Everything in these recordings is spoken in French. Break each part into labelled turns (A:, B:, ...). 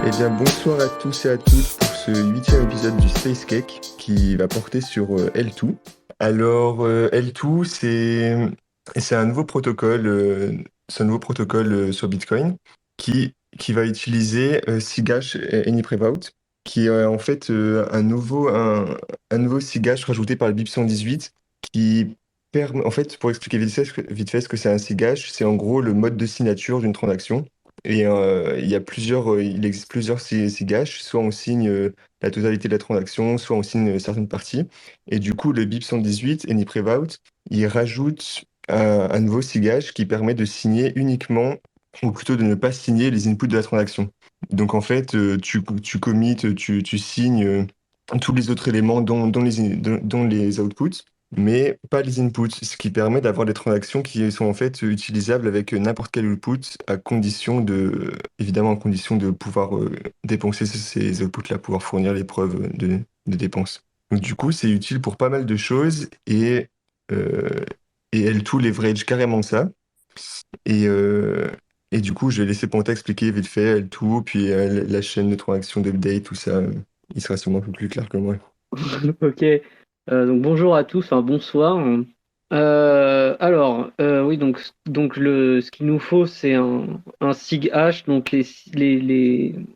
A: Eh bien, bonsoir à tous et à toutes pour ce huitième épisode du Space Cake qui va porter sur L2. Alors, L2, c'est un nouveau protocole, sur Bitcoin qui va utiliser SIGHASH et AnyPrivate, qui est en fait un nouveau SIGHASH rajouté par le BIP 118 qui permet, en fait, pour expliquer vite fait ce que c'est un SIGHASH, c'est en gros le mode de signature d'une transaction. Et il existe plusieurs SIGASH, soit on signe la totalité de la transaction, soit on signe certaines parties. Et du coup, le BIP 118, AnyPrivate, il rajoute un nouveau SIGASH qui permet de signer uniquement, ou plutôt de ne pas signer les inputs de la transaction. Donc en fait, tu commits, tu signes tous les autres éléments dont les outputs, mais pas les inputs, ce qui permet d'avoir des transactions qui sont en fait utilisables avec n'importe quel output, évidemment à condition de pouvoir dépenser ces outputs-là, pouvoir fournir les preuves de dépenses. Donc du coup, c'est utile pour pas mal de choses euh, et L2 leverage carrément ça. Et, euh, et du coup, je vais laisser Ponta expliquer vite fait L2, puis la chaîne de transactions d'update, tout ça. Il sera sûrement un peu plus clair que moi.
B: Ok, donc bonjour à tous, enfin bonsoir. Oui, ce qu'il nous faut, c'est un SIG-H, donc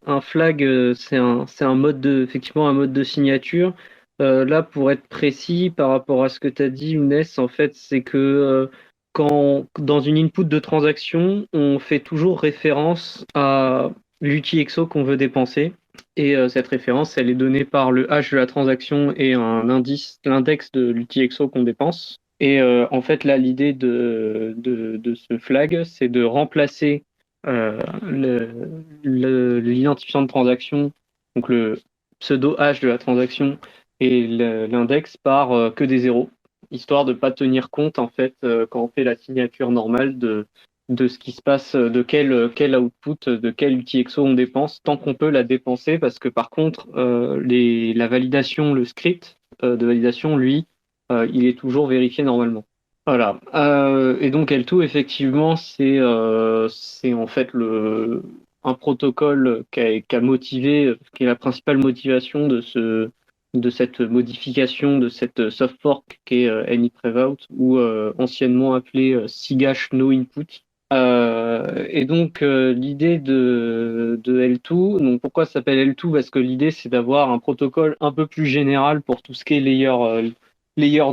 B: un flag, c'est un mode effectivement un mode de signature. Là, pour être précis par rapport à ce que tu as dit, Younes, en fait, c'est que quand dans une input de transaction, on fait toujours référence à l'UTXO qu'on veut dépenser. Et cette référence, elle est donnée par le hash de la transaction et un indice, l'index de l'UTXO qu'on dépense. Et en fait, là, l'idée de ce flag, c'est de remplacer l'identifiant de transaction, donc le pseudo hash de la transaction et l'index par que des zéros, histoire de ne pas tenir compte, en fait, quand on fait la signature normale de ce qui se passe, de quel output, de quel UTXO on dépense, tant qu'on peut la dépenser, parce que par contre, la validation, le script de validation, lui, il est toujours vérifié normalement. Voilà. Et donc L2, effectivement, c'est en fait un protocole qui a motivé, qui est la principale motivation de cette modification, de cette soft fork qui est AnyPrivate, ou anciennement appelé SIGASH No Input. L'idée de L2, donc pourquoi ça s'appelle L2? Parce que l'idée c'est d'avoir un protocole un peu plus général pour tout ce qui est layer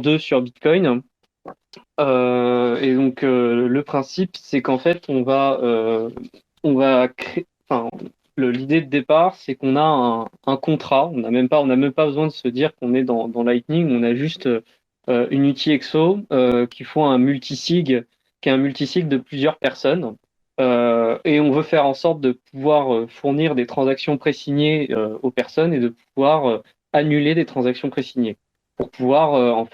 B: 2 sur Bitcoin. Le principe c'est qu'en fait on va créer, enfin, l'idée de départ c'est qu'on a un contrat, on n'a même pas besoin de se dire qu'on est dans Lightning, on a juste une UTXO qui font un multisig, qui est un multisig de plusieurs personnes. Et on veut faire en sorte de pouvoir fournir des transactions présignées aux personnes et de pouvoir annuler des transactions présignées. Pour pouvoir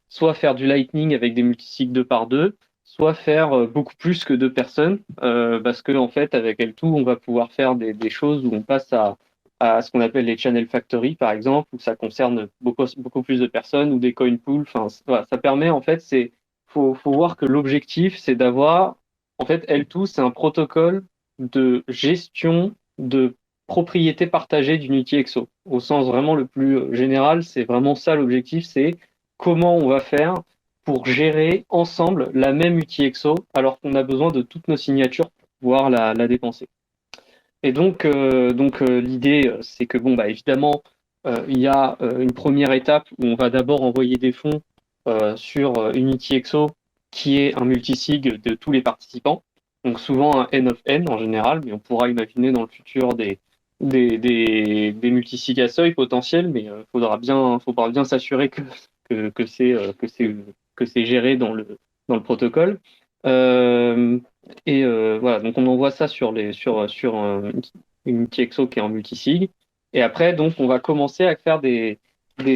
B: soit faire du Lightning avec des multisigs 2 par 2, soit faire beaucoup plus que deux personnes, parce que en fait avec L2 on va pouvoir faire des choses où on passe à ce qu'on appelle les channel factory par exemple, où ça concerne beaucoup plus de personnes, ou des coin pools. Enfin, voilà, ça permet en fait, faut voir que l'objectif c'est d'avoir, en fait, L2 c'est un protocole de gestion de propriété partagée d'une UTXO. Au sens vraiment le plus général, c'est vraiment ça l'objectif, c'est comment on va faire pour gérer ensemble la même UTXO alors qu'on a besoin de toutes nos signatures pour pouvoir la dépenser. Et l'idée, c'est que bon, bah, évidemment, il y a une première étape où on va d'abord envoyer des fonds sur Unity EXO, qui est un multisig de tous les participants. Donc souvent un N of N en général, mais on pourra imaginer dans le futur des multisigs à seuil potentiels, mais faudra bien s'assurer que c'est géré dans le protocole. Euh, voilà, donc on envoie ça sur une TXO qui est en multisig. Et après, donc, on va commencer à faire des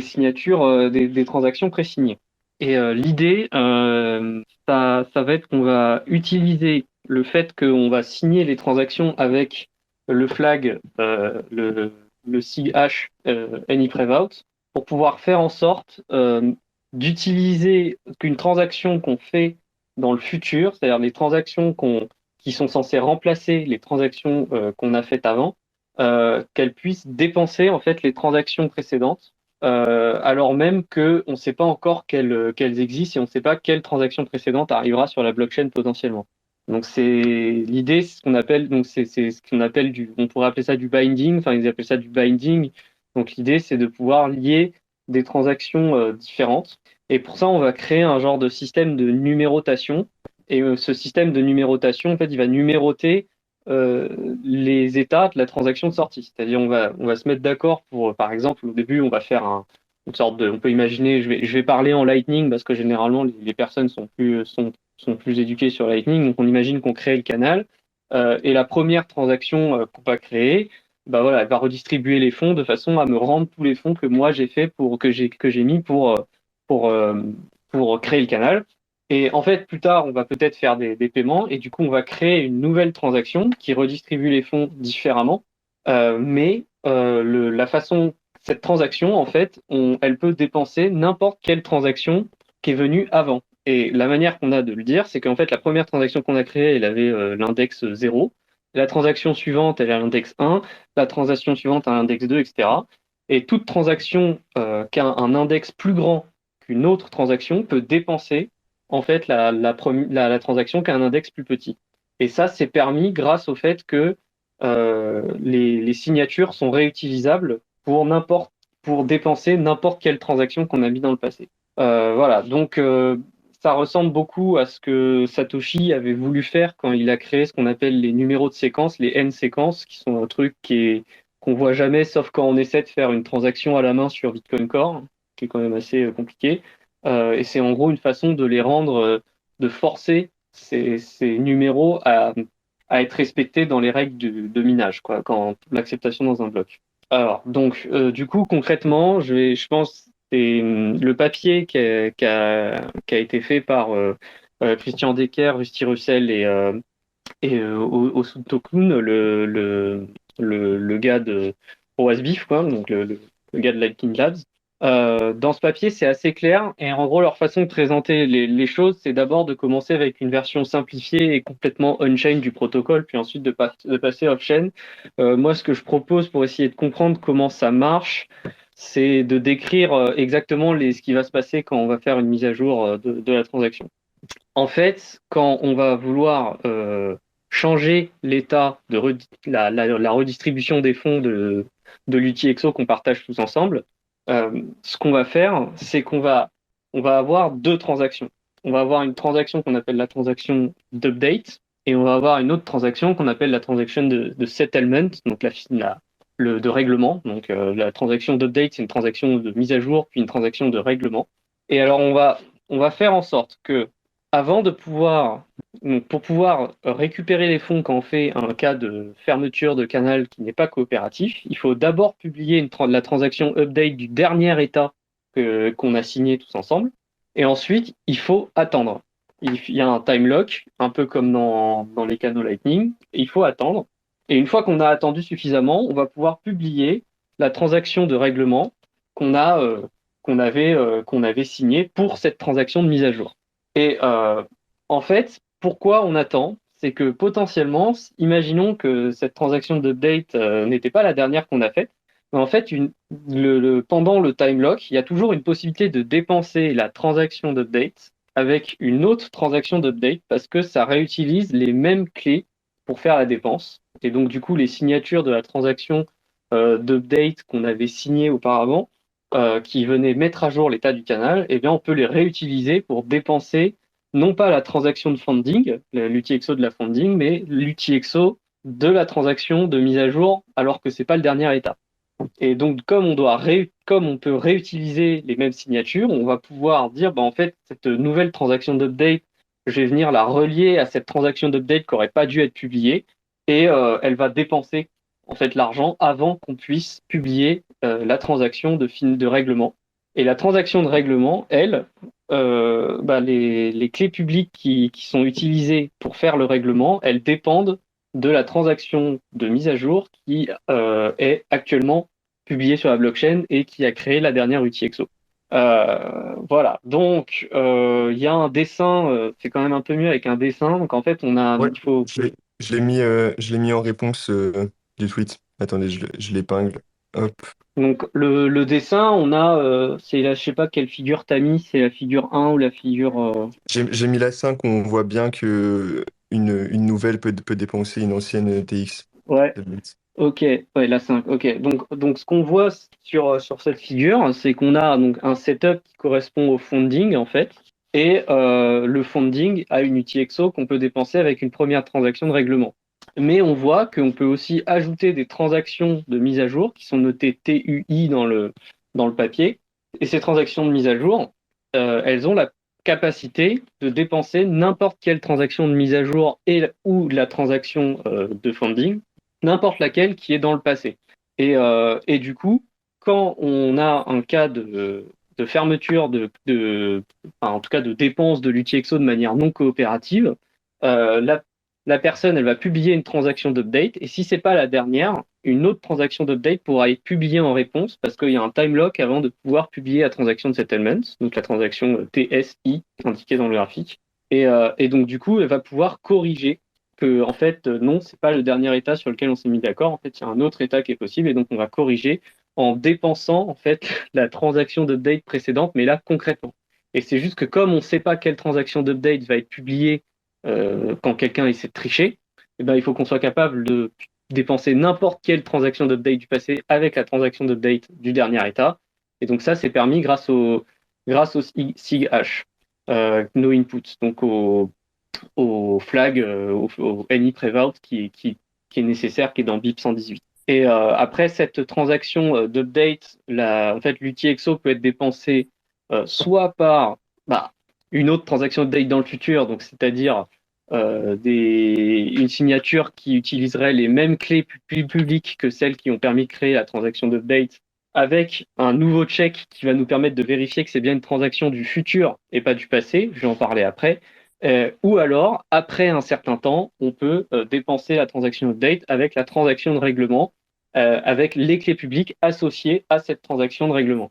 B: signatures, des transactions pré-signées. Et l'idée, ça va être qu'on va utiliser le fait qu'on va signer les transactions avec le flag, le SIG-H AnyPrivate, pour pouvoir faire en sorte d'utiliser qu'une transaction qu'on fait dans le futur, c'est-à-dire les transactions qui sont censées remplacer les transactions qu'on a faites avant, qu'elle puisse dépenser en fait les transactions précédentes, alors même que on ne sait pas encore qu'elles existent et on ne sait pas quelle transaction précédente arrivera sur la blockchain potentiellement. Donc c'est l'idée, c'est ce qu'on appelle donc c'est ce qu'on appelle on pourrait appeler ça du binding, enfin ils appellent ça du binding. Donc l'idée c'est de pouvoir lier des transactions différentes et pour ça on va créer un genre de système de numérotation et ce système de numérotation en fait il va numéroter euh, les états de la transaction de sortie. C'est-à-dire, on va se mettre d'accord pour, par exemple, au début, on va faire une sorte de, on peut imaginer, je vais parler en Lightning parce que généralement, les personnes sont plus éduquées sur Lightning. Donc, on imagine qu'on crée le canal et la première transaction qu'on va créer, bah voilà, elle va redistribuer les fonds de façon à me rendre tous les fonds que moi j'ai fait que j'ai mis pour, euh, pour créer le canal. Et en fait, plus tard, on va peut-être faire des paiements et du coup, on va créer une nouvelle transaction qui redistribue les fonds différemment. Mais la façon, cette transaction, en fait, elle peut dépenser n'importe quelle transaction qui est venue avant. Et la manière qu'on a de le dire, c'est qu'en fait, la première transaction qu'on a créée, elle avait l'index 0. La transaction suivante, elle a l'index 1. La transaction suivante a l'index 2, etc. Et toute transaction qui a un index plus grand qu'une autre transaction peut dépenser en fait la transaction qui a un index plus petit. Et ça, c'est permis grâce au fait que les signatures sont réutilisables pour dépenser n'importe quelle transaction qu'on a mis dans le passé. Voilà, donc ça ressemble beaucoup à ce que Satoshi avait voulu faire quand il a créé ce qu'on appelle les numéros de séquence, les N séquences, qui sont un truc qu'on voit jamais, sauf quand on essaie de faire une transaction à la main sur Bitcoin Core, qui est quand même assez compliqué. Et c'est en gros une façon de les rendre, de forcer ces numéros à être respectés dans les règles de minage, quoi, quand l'acceptation dans un bloc. Alors, donc, du coup, concrètement, je pense, c'est le papier qui a été fait par Christian Decker, Rusty Russell et Osutokun, le gars de OASBIF, quoi, donc le gars de Lightning Labs. Dans ce papier, c'est assez clair. Et en gros, leur façon de présenter les choses, c'est d'abord de commencer avec une version simplifiée et complètement on-chain du protocole, puis ensuite de passer off-chain. Moi, ce que je propose pour essayer de comprendre comment ça marche, c'est de décrire exactement ce qui va se passer quand on va faire une mise à jour de la transaction. En fait, quand on va vouloir changer l'état la redistribution des fonds de l'UTXO qu'on partage tous ensemble, ce qu'on va faire, c'est qu'on va avoir deux transactions. On va avoir une transaction qu'on appelle la transaction d'update et on va avoir une autre transaction qu'on appelle la transaction de settlement, donc de règlement. Donc la transaction d'update, c'est une transaction de mise à jour, puis une transaction de règlement. Et alors on va faire en sorte que avant de pouvoir, donc, pour pouvoir récupérer les fonds quand on fait un cas de fermeture de canal qui n'est pas coopératif, il faut d'abord publier la transaction update du dernier état qu'on a signé tous ensemble. Et ensuite, il faut attendre. Il y a un time lock, un peu comme dans les canaux Lightning. Et il faut attendre. Et une fois qu'on a attendu suffisamment, on va pouvoir publier la transaction de règlement qu'on a, qu'on avait signée pour cette transaction de mise à jour. Et en fait, pourquoi on attend? C'est que potentiellement, imaginons que cette transaction d'update n'était pas la dernière qu'on a faite, mais en fait, pendant le time lock, il y a toujours une possibilité de dépenser la transaction d'update avec une autre transaction d'update parce que ça réutilise les mêmes clés pour faire la dépense. Et donc, du coup, les signatures de la transaction d'update qu'on avait signée auparavant, qui venaient mettre à jour l'état du canal, eh bien, on peut les réutiliser pour dépenser non pas la transaction de funding, l'UTXO de la funding, mais l'UTXO de la transaction de mise à jour, alors que c'est pas le dernier état. Et donc, comme on peut réutiliser les mêmes signatures, on va pouvoir dire, bah, en fait, cette nouvelle transaction d'update, je vais venir la relier à cette transaction d'update qui n'aurait pas dû être publiée, et elle va dépenser en fait l'argent avant qu'on puisse publier la transaction de règlement. Et la transaction de règlement, elle, bah, les clés publiques qui sont utilisées pour faire le règlement, elles dépendent de la transaction de mise à jour qui est actuellement publiée sur la blockchain et qui a créé la dernière UTXO. Voilà, donc il y a un dessin, c'est quand même un peu mieux avec un dessin. Donc en fait,
A: Ouais,
B: il faut.
A: je l'ai mis en réponse du tweet. Attendez, je l'épingle. Hop.
B: Donc le dessin, on a, c'est là, je sais pas quelle figure t'as mis, c'est la figure un ou la figure.
A: J'ai mis la 5, on voit bien que une nouvelle peut dépenser une ancienne TX.
B: Ouais, ok, ouais, la 5. Ok. Donc ce qu'on voit sur cette figure, c'est qu'on a donc un setup qui correspond au funding en fait, et le funding a une UTXO qu'on peut dépenser avec une première transaction de règlement. Mais on voit qu'on peut aussi ajouter des transactions de mise à jour qui sont notées TUI dans le papier. Et ces transactions de mise à jour, elles ont la capacité de dépenser n'importe quelle transaction de mise à jour ou la transaction de funding, n'importe laquelle qui est dans le passé. Et du coup, quand on a un cas de fermeture, enfin, en tout cas de dépense de l'UTXO de manière non coopérative, la personne, elle va publier une transaction d'update, et si c'est pas la dernière, une autre transaction d'update pourra être publiée en réponse, parce qu'il y a un time lock avant de pouvoir publier la transaction de settlement, donc la transaction TSI indiquée dans le graphique. Et donc du coup, elle va pouvoir corriger que en fait non, c'est pas le dernier état sur lequel on s'est mis d'accord. En fait, il y a un autre état qui est possible, et donc on va corriger en dépensant en fait la transaction d'update précédente, mais là concrètement. Et c'est juste que comme on ne sait pas quelle transaction d'update va être publiée quand quelqu'un essaie de tricher, eh ben, il faut qu'on soit capable de dépenser n'importe quelle transaction d'update du passé avec la transaction d'update du dernier état. Et donc ça, c'est permis grâce au SIG-H, no input, donc au flag, au any prevout qui est nécessaire, qui est dans BIP 118. Et après cette transaction d'update, en fait, l'UTXO peut être dépensé soit par bah, une autre transaction d'update dans le futur, donc c'est-à-dire une signature qui utiliserait les mêmes clés publiques que celles qui ont permis de créer la transaction d'update, avec un nouveau check qui va nous permettre de vérifier que c'est bien une transaction du futur et pas du passé. Je vais en parler après. Ou alors, après un certain temps, on peut dépenser la transaction update avec la transaction de règlement, avec les clés publiques associées à cette transaction de règlement.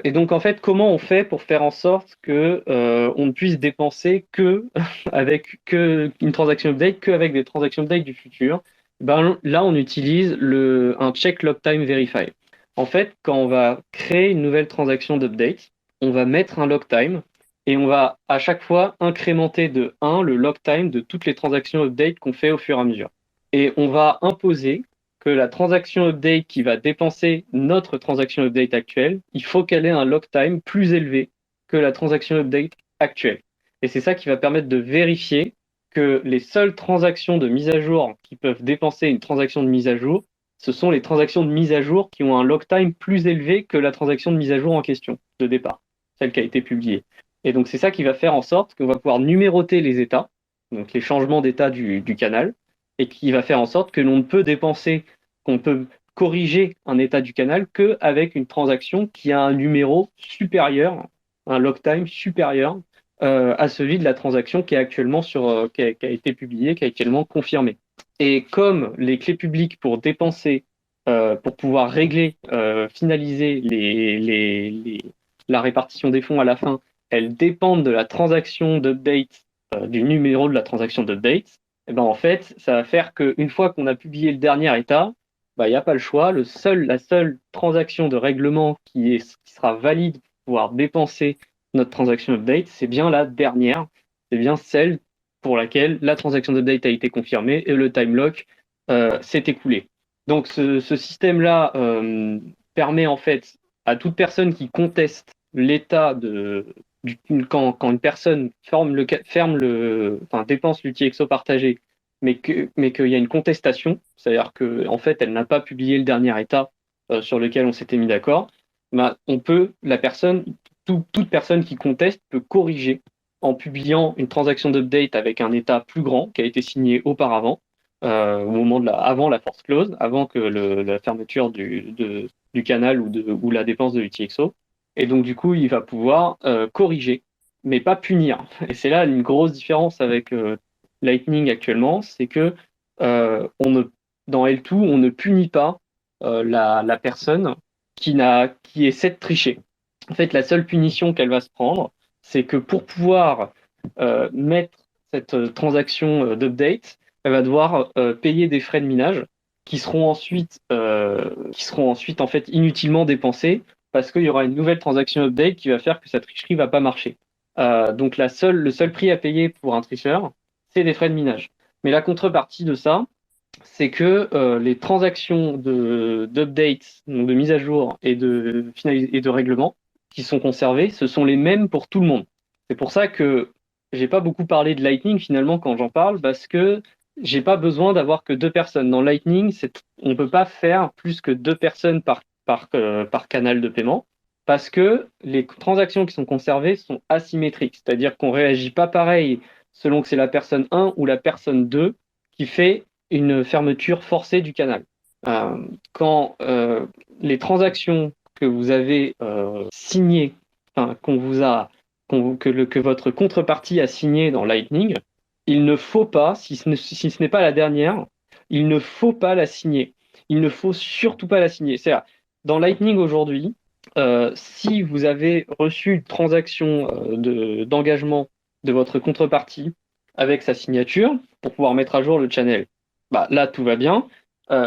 B: Et donc, en fait, comment on fait pour faire en sorte que on ne puisse dépenser que avec une transaction update, que avec des transactions update du futur? Ben, là, on utilise un check log time verify. En fait, quand on va créer une nouvelle transaction d'update, on va mettre un log time et on va à chaque fois incrémenter de 1 le log time de toutes les transactions update qu'on fait au fur et à mesure. Et on va imposer que la transaction update qui va dépenser notre transaction update actuelle, il faut qu'elle ait un log time plus élevé que la transaction update actuelle. Et c'est ça qui va permettre de vérifier que les seules transactions de mise à jour qui peuvent dépenser une transaction de mise à jour, ce sont les transactions de mise à jour qui ont un log time plus élevé que la transaction de mise à jour en question de départ, celle qui a été publiée. Et donc c'est ça qui va faire en sorte qu'on va pouvoir numéroter les états, donc les changements d'état du canal, et qui va faire en sorte que l'on ne peut dépenser, qu'on peut corriger un état du canal qu'avec une transaction qui a un numéro supérieur, un log time supérieur à celui de la transaction qui est actuellement qui a été publiée, qui est actuellement confirmée. Et comme les clés publiques pour dépenser, pour pouvoir régler, finaliser la répartition des fonds à la fin, elles dépendent de la transaction d'update, du numéro de la transaction d'update, et ben en fait, ça va faire qu'une fois qu'on a publié le dernier état, bah, il n'y a pas le choix. La seule transaction de règlement qui sera valide pour pouvoir dépenser notre transaction update, c'est bien la dernière. C'est bien celle pour laquelle la transaction d'update a été confirmée et le time lock s'est écoulé. Donc ce système-là permet en fait à toute personne qui conteste l'état quand une personne enfin, dépense l'UTXO partagé, mais qu'il y a une contestation, c'est-à-dire qu'en en fait elle n'a pas publié le dernier état sur lequel on s'était mis d'accord, ben, toute personne qui conteste peut corriger en publiant une transaction d'update avec un état plus grand qui a été signé auparavant, au moment avant la force close, avant que la fermeture du canal ou la dépense de l'UTXO. Et donc, du coup, il va pouvoir corriger, mais pas punir. Et c'est là une grosse différence avec Lightning actuellement, c'est que dans L2, on ne punit pas la personne qui essaie de tricher. En fait, la seule punition qu'elle va se prendre, c'est que pour pouvoir mettre cette transaction d'update, elle va devoir payer des frais de minage. qui seront ensuite en fait inutilement dépensés parce qu'il y aura une nouvelle transaction update qui va faire que sa tricherie va pas marcher. Donc le seul prix à payer pour un tricheur, c'est des frais de minage. Mais la contrepartie de ça, c'est que les transactions d'updates, donc de mise à jour et de règlement qui sont conservées, ce sont les mêmes pour tout le monde. C'est pour ça que j'ai pas beaucoup parlé de Lightning finalement quand j'en parle, parce que j'ai pas besoin d'avoir que deux personnes. Dans Lightning, on peut pas faire plus que deux personnes par canal de paiement, parce que les transactions qui sont conservées sont asymétriques, c'est-à-dire qu'on réagit pas pareil selon que c'est la personne 1 ou la personne 2 qui fait une fermeture forcée du canal. Quand les transactions que vous avez signées, enfin, que votre contrepartie a signé dans Lightning, il ne faut pas, si ce n'est pas la dernière, il ne faut pas la signer. Il ne faut surtout pas la signer. C'est-à-dire, dans Lightning aujourd'hui, si vous avez reçu une transaction d'engagement de votre contrepartie avec sa signature pour pouvoir mettre à jour le channel, bah, là, tout va bien.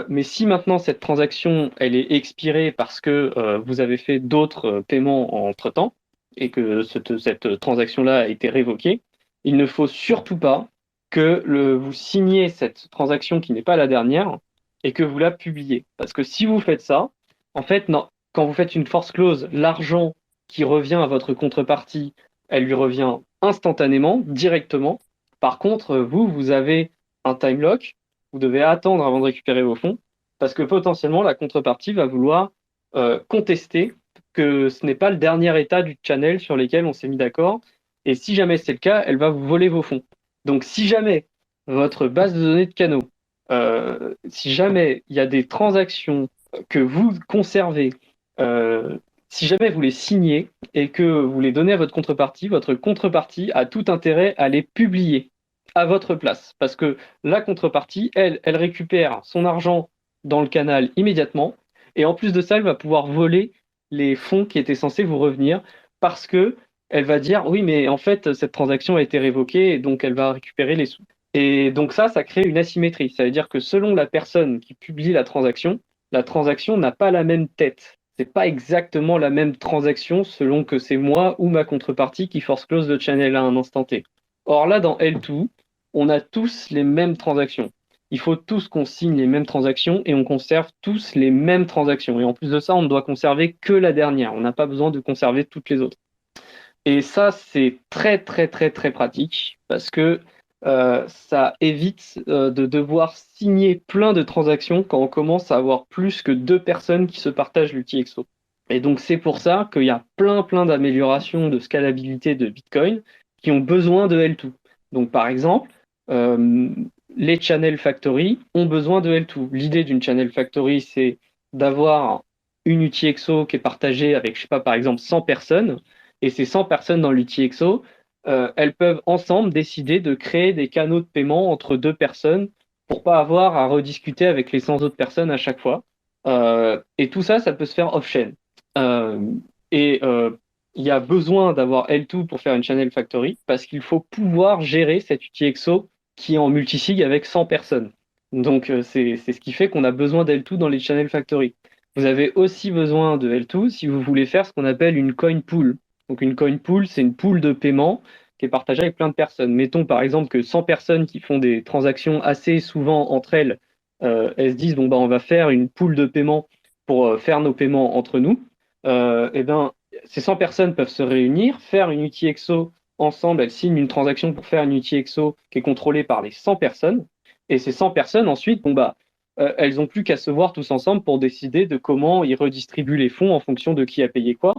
B: Mais si maintenant cette transaction elle est expirée parce que vous avez fait d'autres paiements entre-temps et que cette transaction-là a été révoquée, il ne faut surtout pas que vous signiez cette transaction qui n'est pas la dernière et que vous la publiez. Parce que si vous faites ça, en fait, non, quand vous faites une force close, l'argent qui revient à votre contrepartie, elle lui revient instantanément, directement. Par contre, vous avez un time lock, vous devez attendre avant de récupérer vos fonds, parce que potentiellement la contrepartie va vouloir contester que ce n'est pas le dernier état du channel sur lequel on s'est mis d'accord. Et si jamais c'est le cas, elle va vous voler vos fonds. Donc si jamais votre base de données de canaux, si jamais il y a des transactions que vous conservez, si jamais vous les signez et que vous les donnez à votre contrepartie a tout intérêt à les publier à votre place. Parce que la contrepartie, elle récupère son argent dans le canal immédiatement. Et en plus de ça, elle va pouvoir voler les fonds qui étaient censés vous revenir parce que elle va dire oui, mais en fait, cette transaction a été révoquée et donc elle va récupérer les sous. Et donc ça crée une asymétrie. Ça veut dire que selon la personne qui publie la transaction n'a pas la même tête. C'est pas exactement la même transaction selon que c'est moi ou ma contrepartie qui force close le channel à un instant T. Or là, dans L2, on a tous les mêmes transactions. Il faut tous qu'on signe les mêmes transactions et on conserve tous les mêmes transactions. Et en plus de ça, on ne doit conserver que la dernière. On n'a pas besoin de conserver toutes les autres. Et ça, c'est très, très, très, très pratique parce que ça évite de devoir signer plein de transactions quand on commence à avoir plus que deux personnes qui se partagent l'UTXO. Et donc, c'est pour ça qu'il y a plein, plein d'améliorations de scalabilité de Bitcoin qui ont besoin de L2. Donc, par exemple, euh, les Channel Factory ont besoin de L2. L'idée d'une Channel Factory, c'est d'avoir une UTXO qui est partagée avec, je sais pas, par exemple, 100 personnes. Et ces 100 personnes dans l'UTXO, elles peuvent ensemble décider de créer des canaux de paiement entre deux personnes pour pas avoir à rediscuter avec les 100 autres personnes à chaque fois. Et tout ça, ça peut se faire off-chain. Euh, et il y a besoin d'avoir L2 pour faire une Channel Factory parce qu'il faut pouvoir gérer cette UTXO qui est en multisig avec 100 personnes. Donc, c'est ce qui fait qu'on a besoin d'L2 dans les Channel Factory. Vous avez aussi besoin de L2 si vous voulez faire ce qu'on appelle une coin pool. Donc, une coin pool, c'est une pool de paiement qui est partagée avec plein de personnes. Mettons par exemple que 100 personnes qui font des transactions assez souvent entre elles, elles se disent, bon, bah, on va faire une pool de paiement pour faire nos paiements entre nous. Et ben, ces 100 personnes peuvent se réunir, faire une UTXO ensemble, elles signent une transaction pour faire une UTXO qui est contrôlée par les 100 personnes. Et ces 100 personnes, ensuite, bon, bah, elles n'ont plus qu'à se voir tous ensemble pour décider de comment ils redistribuent les fonds en fonction de qui a payé quoi.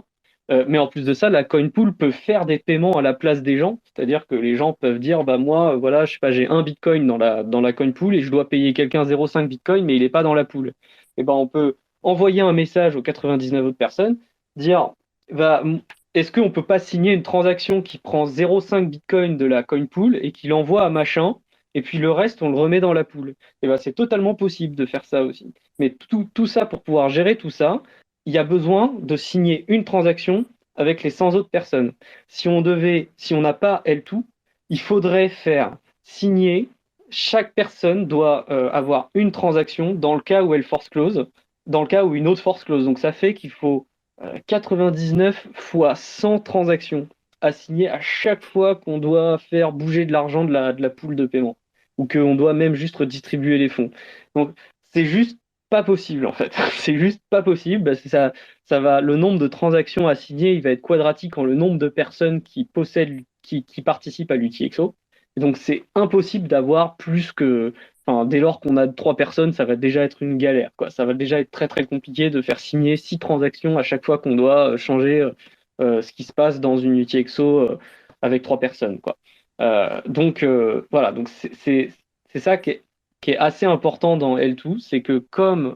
B: Mais en plus de ça, la coin pool peut faire des paiements à la place des gens, c'est-à-dire que les gens peuvent dire bah moi voilà, je sais pas, j'ai un bitcoin dans la coin pool et je dois payer quelqu'un 0,5 bitcoin mais il est pas dans la pool. Et ben on peut envoyer un message aux 99 autres personnes, dire bah, est-ce qu'on peut pas signer une transaction qui prend 0,5 bitcoin de la coin pool et qui l'envoie à machin et puis le reste on le remet dans la pool. Et ben c'est totalement possible de faire ça aussi. Mais tout ça pour pouvoir gérer tout ça, il y a besoin de signer une transaction avec les 100 autres personnes. Si on n'a pas L2, il faudrait faire signer chaque personne doit avoir une transaction dans le cas où elle force close, dans le cas où une autre force close. Donc ça fait qu'il faut 99 fois 100 transactions assignées à chaque fois qu'on doit faire bouger de l'argent de la pool de paiement ou qu'on doit même juste redistribuer les fonds. Donc c'est juste pas possible en fait. C'est juste pas possible parce que ça va, le nombre de transactions assignées, il va être quadratique en le nombre de personnes qui possèdent, qui participent à l'UTXO. Et donc c'est impossible d'avoir plus que, enfin, dès lors qu'on a 3 personnes, ça va déjà être une galère, quoi. Ça va déjà être très très compliqué de faire signer 6 transactions à chaque fois qu'on doit changer ce qui se passe dans une UTXO avec 3 personnes, quoi. Voilà, donc c'est ça qui est assez important dans L2, c'est que comme,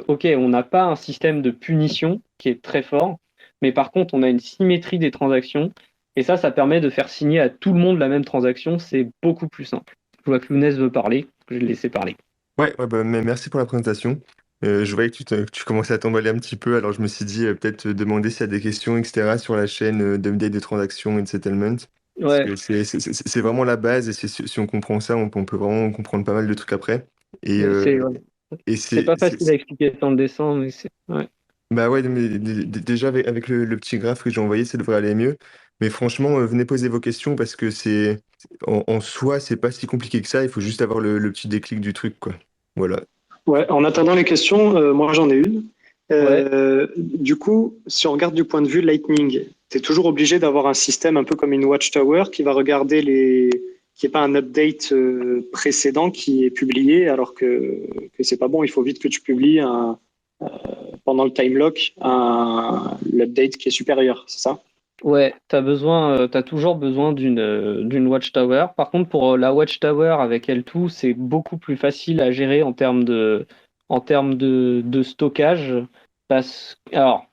B: ok, on n'a pas un système de punition qui est très fort, mais par contre, on a une symétrie des transactions, et ça permet de faire signer à tout le monde la même transaction, c'est beaucoup plus simple. Je vois que Lounès veut parler, je vais le laisser parler.
A: Ouais, ouais, bah, merci pour la présentation. Je voyais que que tu commençais à t'emballer un petit peu, alors je me suis dit peut-être te demander s'il y a des questions, etc., sur la chaîne d'update de transactions et de settlement. Parce
B: Ouais,
A: que c'est vraiment la base, et si on comprend ça, on peut vraiment comprendre pas mal de trucs après. Et,
B: c'est
A: euh,
B: ouais.
A: et
B: C'est pas facile à expliquer sans le dessin, mais c'est. Ouais.
A: bah ouais, mais déjà avec le petit graphe que j'ai envoyé, ça devrait aller mieux. Mais franchement, venez poser vos questions parce que en soi, c'est pas si compliqué que ça. Il faut juste avoir le petit déclic du truc, quoi. Voilà.
C: Ouais, en attendant les questions, moi j'en ai une.
B: Ouais,
C: Du coup, si on regarde du point de vue Lightning, tu es toujours obligé d'avoir un système un peu comme une Watchtower qui va regarder qui n'est pas un update précédent qui est publié, alors que c'est pas bon. Il faut vite que tu publies pendant le time lock l'update qui est supérieur, c'est ça?
B: ouais, t'as toujours besoin d'une Watchtower. Par contre, pour la Watchtower avec L2, c'est beaucoup plus facile à gérer en termes de stockage. Alors,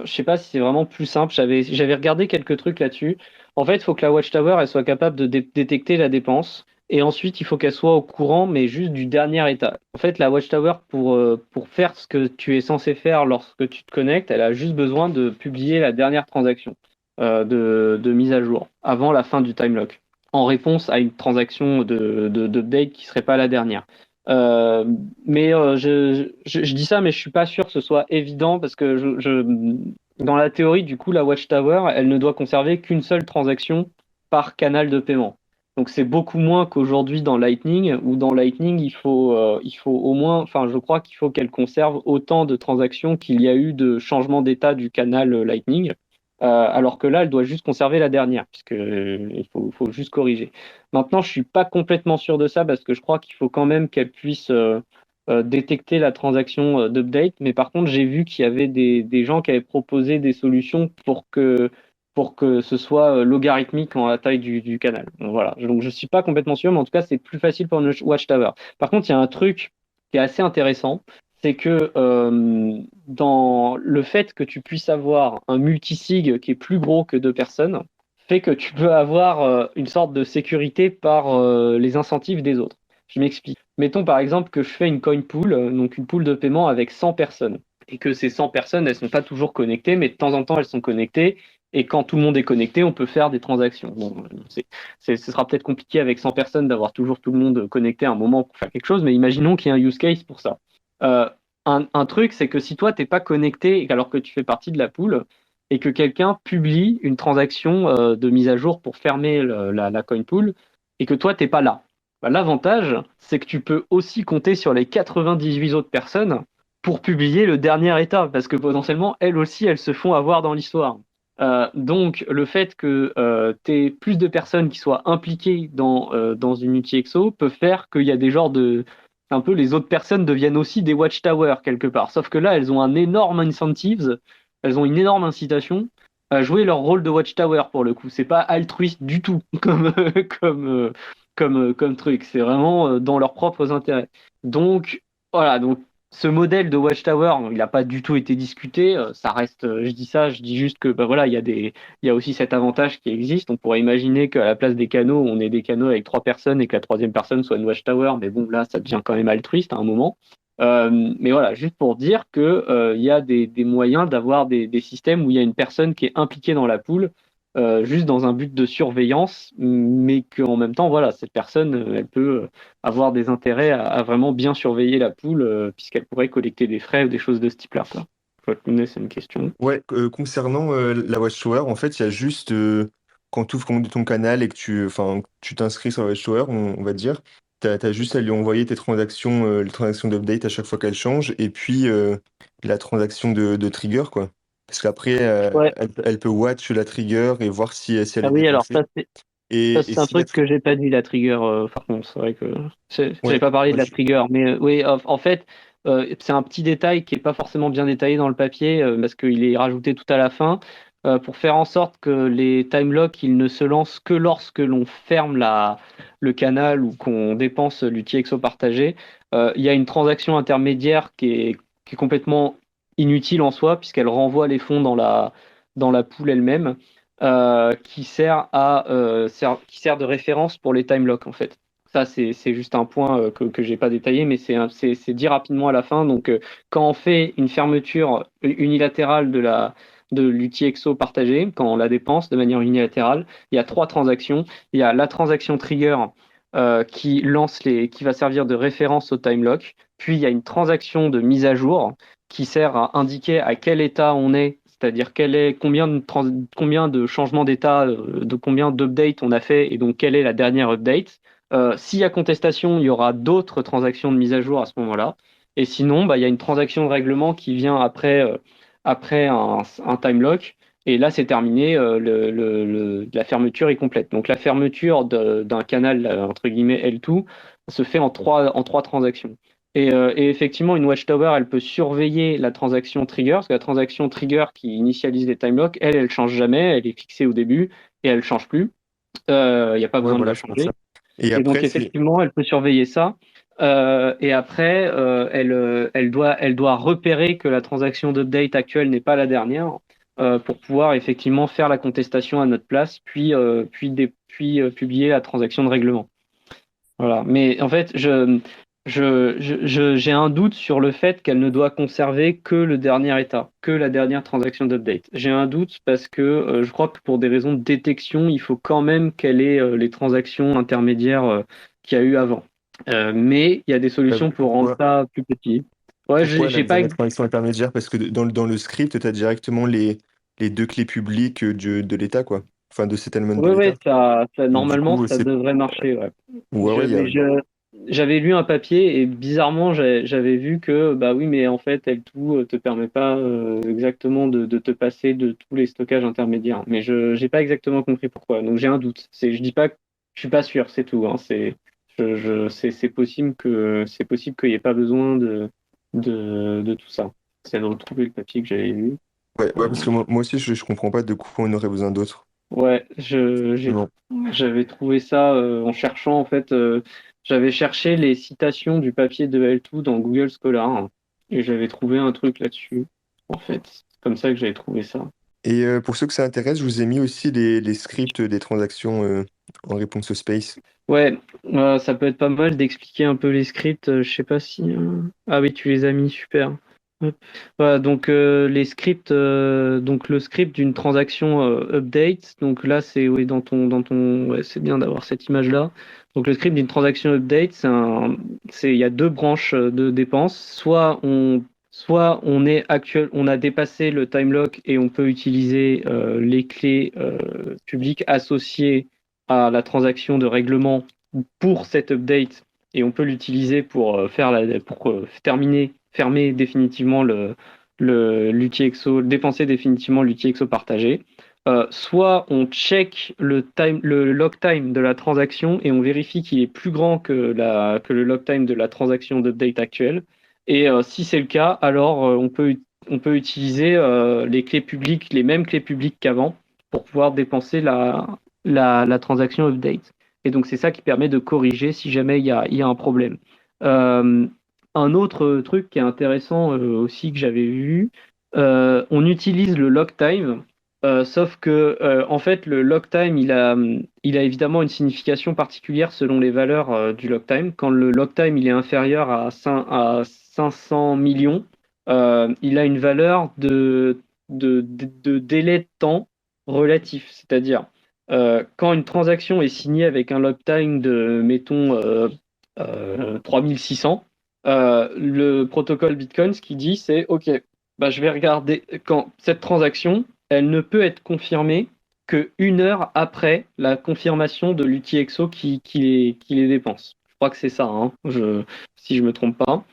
B: je sais pas si c'est vraiment plus simple. J'avais regardé quelques trucs là-dessus. En fait, il faut que la Watchtower elle soit capable de détecter la dépense. Et ensuite, il faut qu'elle soit au courant, mais juste du dernier état. En fait, la Watchtower, pour faire ce que tu es censé faire lorsque tu te connectes, elle a juste besoin de publier la dernière transaction de mise à jour avant la fin du time lock, en réponse à une transaction d'update qui serait pas la dernière. Euh, mais je dis ça, mais je suis pas sûr que ce soit évident parce que dans la théorie, du coup, la Watchtower, elle ne doit conserver qu'une seule transaction par canal de paiement. Donc c'est beaucoup moins qu'aujourd'hui dans Lightning, où dans Lightning, il faut au moins, enfin je crois qu'il faut qu'elle conserve autant de transactions qu'il y a eu de changements d'état du canal Lightning. Alors que là, elle doit juste conserver la dernière, puisque faut juste corriger. Maintenant, je suis pas complètement sûr de ça parce que je crois qu'il faut quand même qu'elle puisse détecter la transaction d'update. Mais par contre, j'ai vu qu'il y avait des gens qui avaient proposé des solutions pour que ce soit logarithmique en la taille du canal. Donc, voilà. Donc je suis pas complètement sûr, mais en tout cas, c'est plus facile pour une Watchtower. Par contre, il y a un truc qui est assez intéressant, c'est que dans le fait que tu puisses avoir un multisig qui est plus gros que 2 personnes, fait que tu peux avoir une sorte de sécurité par les incentives des autres. Je m'explique. Mettons par exemple que je fais une coin pool, donc une pool de paiement avec 100 personnes, et que ces 100 personnes, elles sont pas toujours connectées, mais de temps en temps, elles sont connectées, et quand tout le monde est connecté, on peut faire des transactions. Bon, ce sera peut-être compliqué avec 100 personnes d'avoir toujours tout le monde connecté à un moment pour faire quelque chose, mais imaginons qu'il y ait un use case pour ça. Euh, un truc, c'est que si toi, t'es pas connecté alors que tu fais partie de la pool et que quelqu'un publie une transaction de mise à jour pour fermer la coin pool et que toi, t'es pas là, bah, l'avantage, c'est que tu peux aussi compter sur les 98 autres personnes pour publier le dernier état parce que potentiellement, elles aussi, elles se font avoir dans l'histoire. Donc, le fait que tu aies plus de personnes qui soient impliquées dans une UTXO peut faire qu'il y a des genres de, un peu les autres personnes deviennent aussi des watchtowers quelque part. Sauf que là, elles ont un énorme incentive, elles ont une énorme incitation à jouer leur rôle de watchtower pour le coup. C'est pas altruiste du tout comme, comme truc. C'est vraiment dans leurs propres intérêts. Donc, voilà. Donc, ce modèle de watchtower, il n'a pas du tout été discuté. Ça reste, je dis ça, je dis juste que bah voilà, il y a aussi cet avantage qui existe. On pourrait imaginer qu'à la place des canaux, on ait des canaux avec 3 personnes et que la troisième personne soit une watchtower. Mais bon, là, ça devient quand même altruiste à un moment. Mais voilà, juste pour dire que il y a des moyens d'avoir des systèmes où il y a une personne qui est impliquée dans la pool juste dans un but de surveillance, mais qu'en même temps, voilà, cette personne, elle peut avoir des intérêts à vraiment bien surveiller la pool, puisqu'elle pourrait collecter des frais ou des choses de ce type-là, quoi. Voilà, c'est une question.
A: Ouais, concernant la Watchtower, en fait, il y a juste quand tu ouvres ton canal et que enfin, que tu t'inscris sur la Watchtower, on va dire, tu as juste à lui envoyer tes transactions, les transactions d'update à chaque fois qu'elles changent, et puis la transaction de trigger, quoi. Parce qu'après,
B: Ouais.
A: elle peut watch la trigger et voir si elle
B: Ah
A: est
B: oui, alors
A: dépensée.
B: ça,
A: Et
B: c'est un
A: si la
B: truc que j'ai pas dit, la trigger, par contre. C'est vrai que j'avais
A: ouais,
B: pas parlé
A: moi,
B: de la trigger, mais oui, en fait, c'est un petit détail qui est pas forcément bien détaillé dans le papier, parce qu'il est rajouté tout à la fin, pour faire en sorte que les time locks, ils ne se lancent que lorsque l'on ferme le canal ou qu'on dépense l'UTXO partagé. Il y a une transaction intermédiaire qui est complètement inutile en soi, puisqu'elle renvoie les fonds dans la pool elle-même, qui sert de référence pour les time locks en fait. Ça, c'est juste un point que j'ai pas détaillé, mais c'est dit rapidement à la fin. Donc, quand on fait une fermeture unilatérale de l'UTXO partagé, quand on la dépense de manière unilatérale, il y a trois transactions. Il y a la transaction trigger qui va servir de référence au time lock. Puis, il y a une transaction de mise à jour qui sert à indiquer à quel état on est, c'est-à-dire combien de changements d'état, de combien d'updates on a fait et donc quelle est la dernière update. S'il y a contestation, il y aura d'autres transactions de mise à jour à ce moment-là. Et sinon, bah, il y a une transaction de règlement qui vient après un time lock. Et là, c'est terminé, la fermeture est complète. Donc la fermeture d'un canal, entre guillemets, L2, se fait en trois transactions. Et effectivement, une watchtower, elle peut surveiller la transaction trigger, parce que la transaction trigger qui initialise les time locks, elle change jamais, elle est fixée au début et elle change plus. Il n'y a pas
A: ouais,
B: besoin de la
A: voilà, c'est pour ça.
B: changer.
A: Et
B: Et donc,
A: après,
B: effectivement, elle peut surveiller ça. Et après, elle doit repérer que la transaction d'update actuelle n'est pas la dernière, pour pouvoir effectivement faire la contestation à notre place, puis publier la transaction de règlement. Voilà. Mais en fait, j'ai un doute sur le fait qu'elle ne doit conserver que le dernier état, que la dernière transaction d'update. J'ai un doute parce que je crois que pour des raisons de détection, il faut quand même qu'elle ait les transactions intermédiaires qu'il y a eu avant. Mais il y a des solutions pour rendre
A: pourquoi?
B: ça plus petit. Ouais,
A: Pourquoi elle a
B: j'ai
A: besoin
B: pas.
A: d'être connexion intermédiaire? Parce que dans le script, tu as directement les deux clés publiques de l'État, quoi. Enfin, de settlement de
B: Ouais,
A: l'État.
B: ouais, ça,
A: Donc, du
B: normalement,
A: coup,
B: ça devrait marcher. Ouais.
A: ouais, ouais,
B: Mais j'avais lu un papier et bizarrement, j'avais vu que, bah oui, mais en fait, L2 te permet pas exactement de te passer de tous les stockages intermédiaires. Mais je n'ai pas exactement compris pourquoi. Donc j'ai un doute. Je dis pas que je suis pas sûr, c'est tout. Hein. C'est possible qu'il n'y ait pas besoin de tout ça. C'est de retrouver le papier que j'avais lu.
A: ouais, parce que moi aussi, je comprends pas de quoi on aurait besoin d'autre.
B: Ouais,
A: Non.
B: j'avais trouvé ça en cherchant, en fait, j'avais cherché les citations du papier de L2 dans Google Scholar, hein, et j'avais trouvé un truc là-dessus, en fait. C'est comme ça que j'avais trouvé ça.
A: Et pour ceux que ça intéresse, je vous ai mis aussi les scripts des transactions en réponse au space.
B: Ouais, ça peut être pas mal d'expliquer un peu les scripts, je sais pas si... Ah oui, tu les as mis, super. Hop. Voilà, donc les scripts, donc le script d'une transaction update, donc là c'est oui, ouais, c'est bien d'avoir cette image-là. Donc le script d'une transaction update, il y a deux branches de dépenses. On a dépassé le time lock et on peut utiliser les clés publiques associées à la transaction de règlement pour cette update et on peut l'utiliser pour fermer définitivement l'UTXO, dépenser définitivement l'UTXO partagé. Soit on check le log time de la transaction et on vérifie qu'il est plus grand que le log time de la transaction d'update actuelle. Et si c'est le cas, alors on peut utiliser les mêmes clés publiques qu'avant pour pouvoir dépenser la transaction update. Et donc, c'est ça qui permet de corriger si jamais il y a un problème. Euh, un autre truc qui est intéressant aussi que j'avais vu, on utilise le log time, sauf que en fait, le log time, il a évidemment une signification particulière selon les valeurs du log time. Quand le log time il est inférieur à 500 millions, il a une valeur de délai de temps relatif. C'est-à-dire, quand une transaction est signée avec un log time de, mettons, 3600, le protocole Bitcoin, ce qu'il dit, c'est OK, bah, je vais regarder quand cette transaction, elle ne peut être confirmée que 1 heure après la confirmation de l'UTXO qui les dépense. Je crois que c'est ça, hein, si je me trompe pas.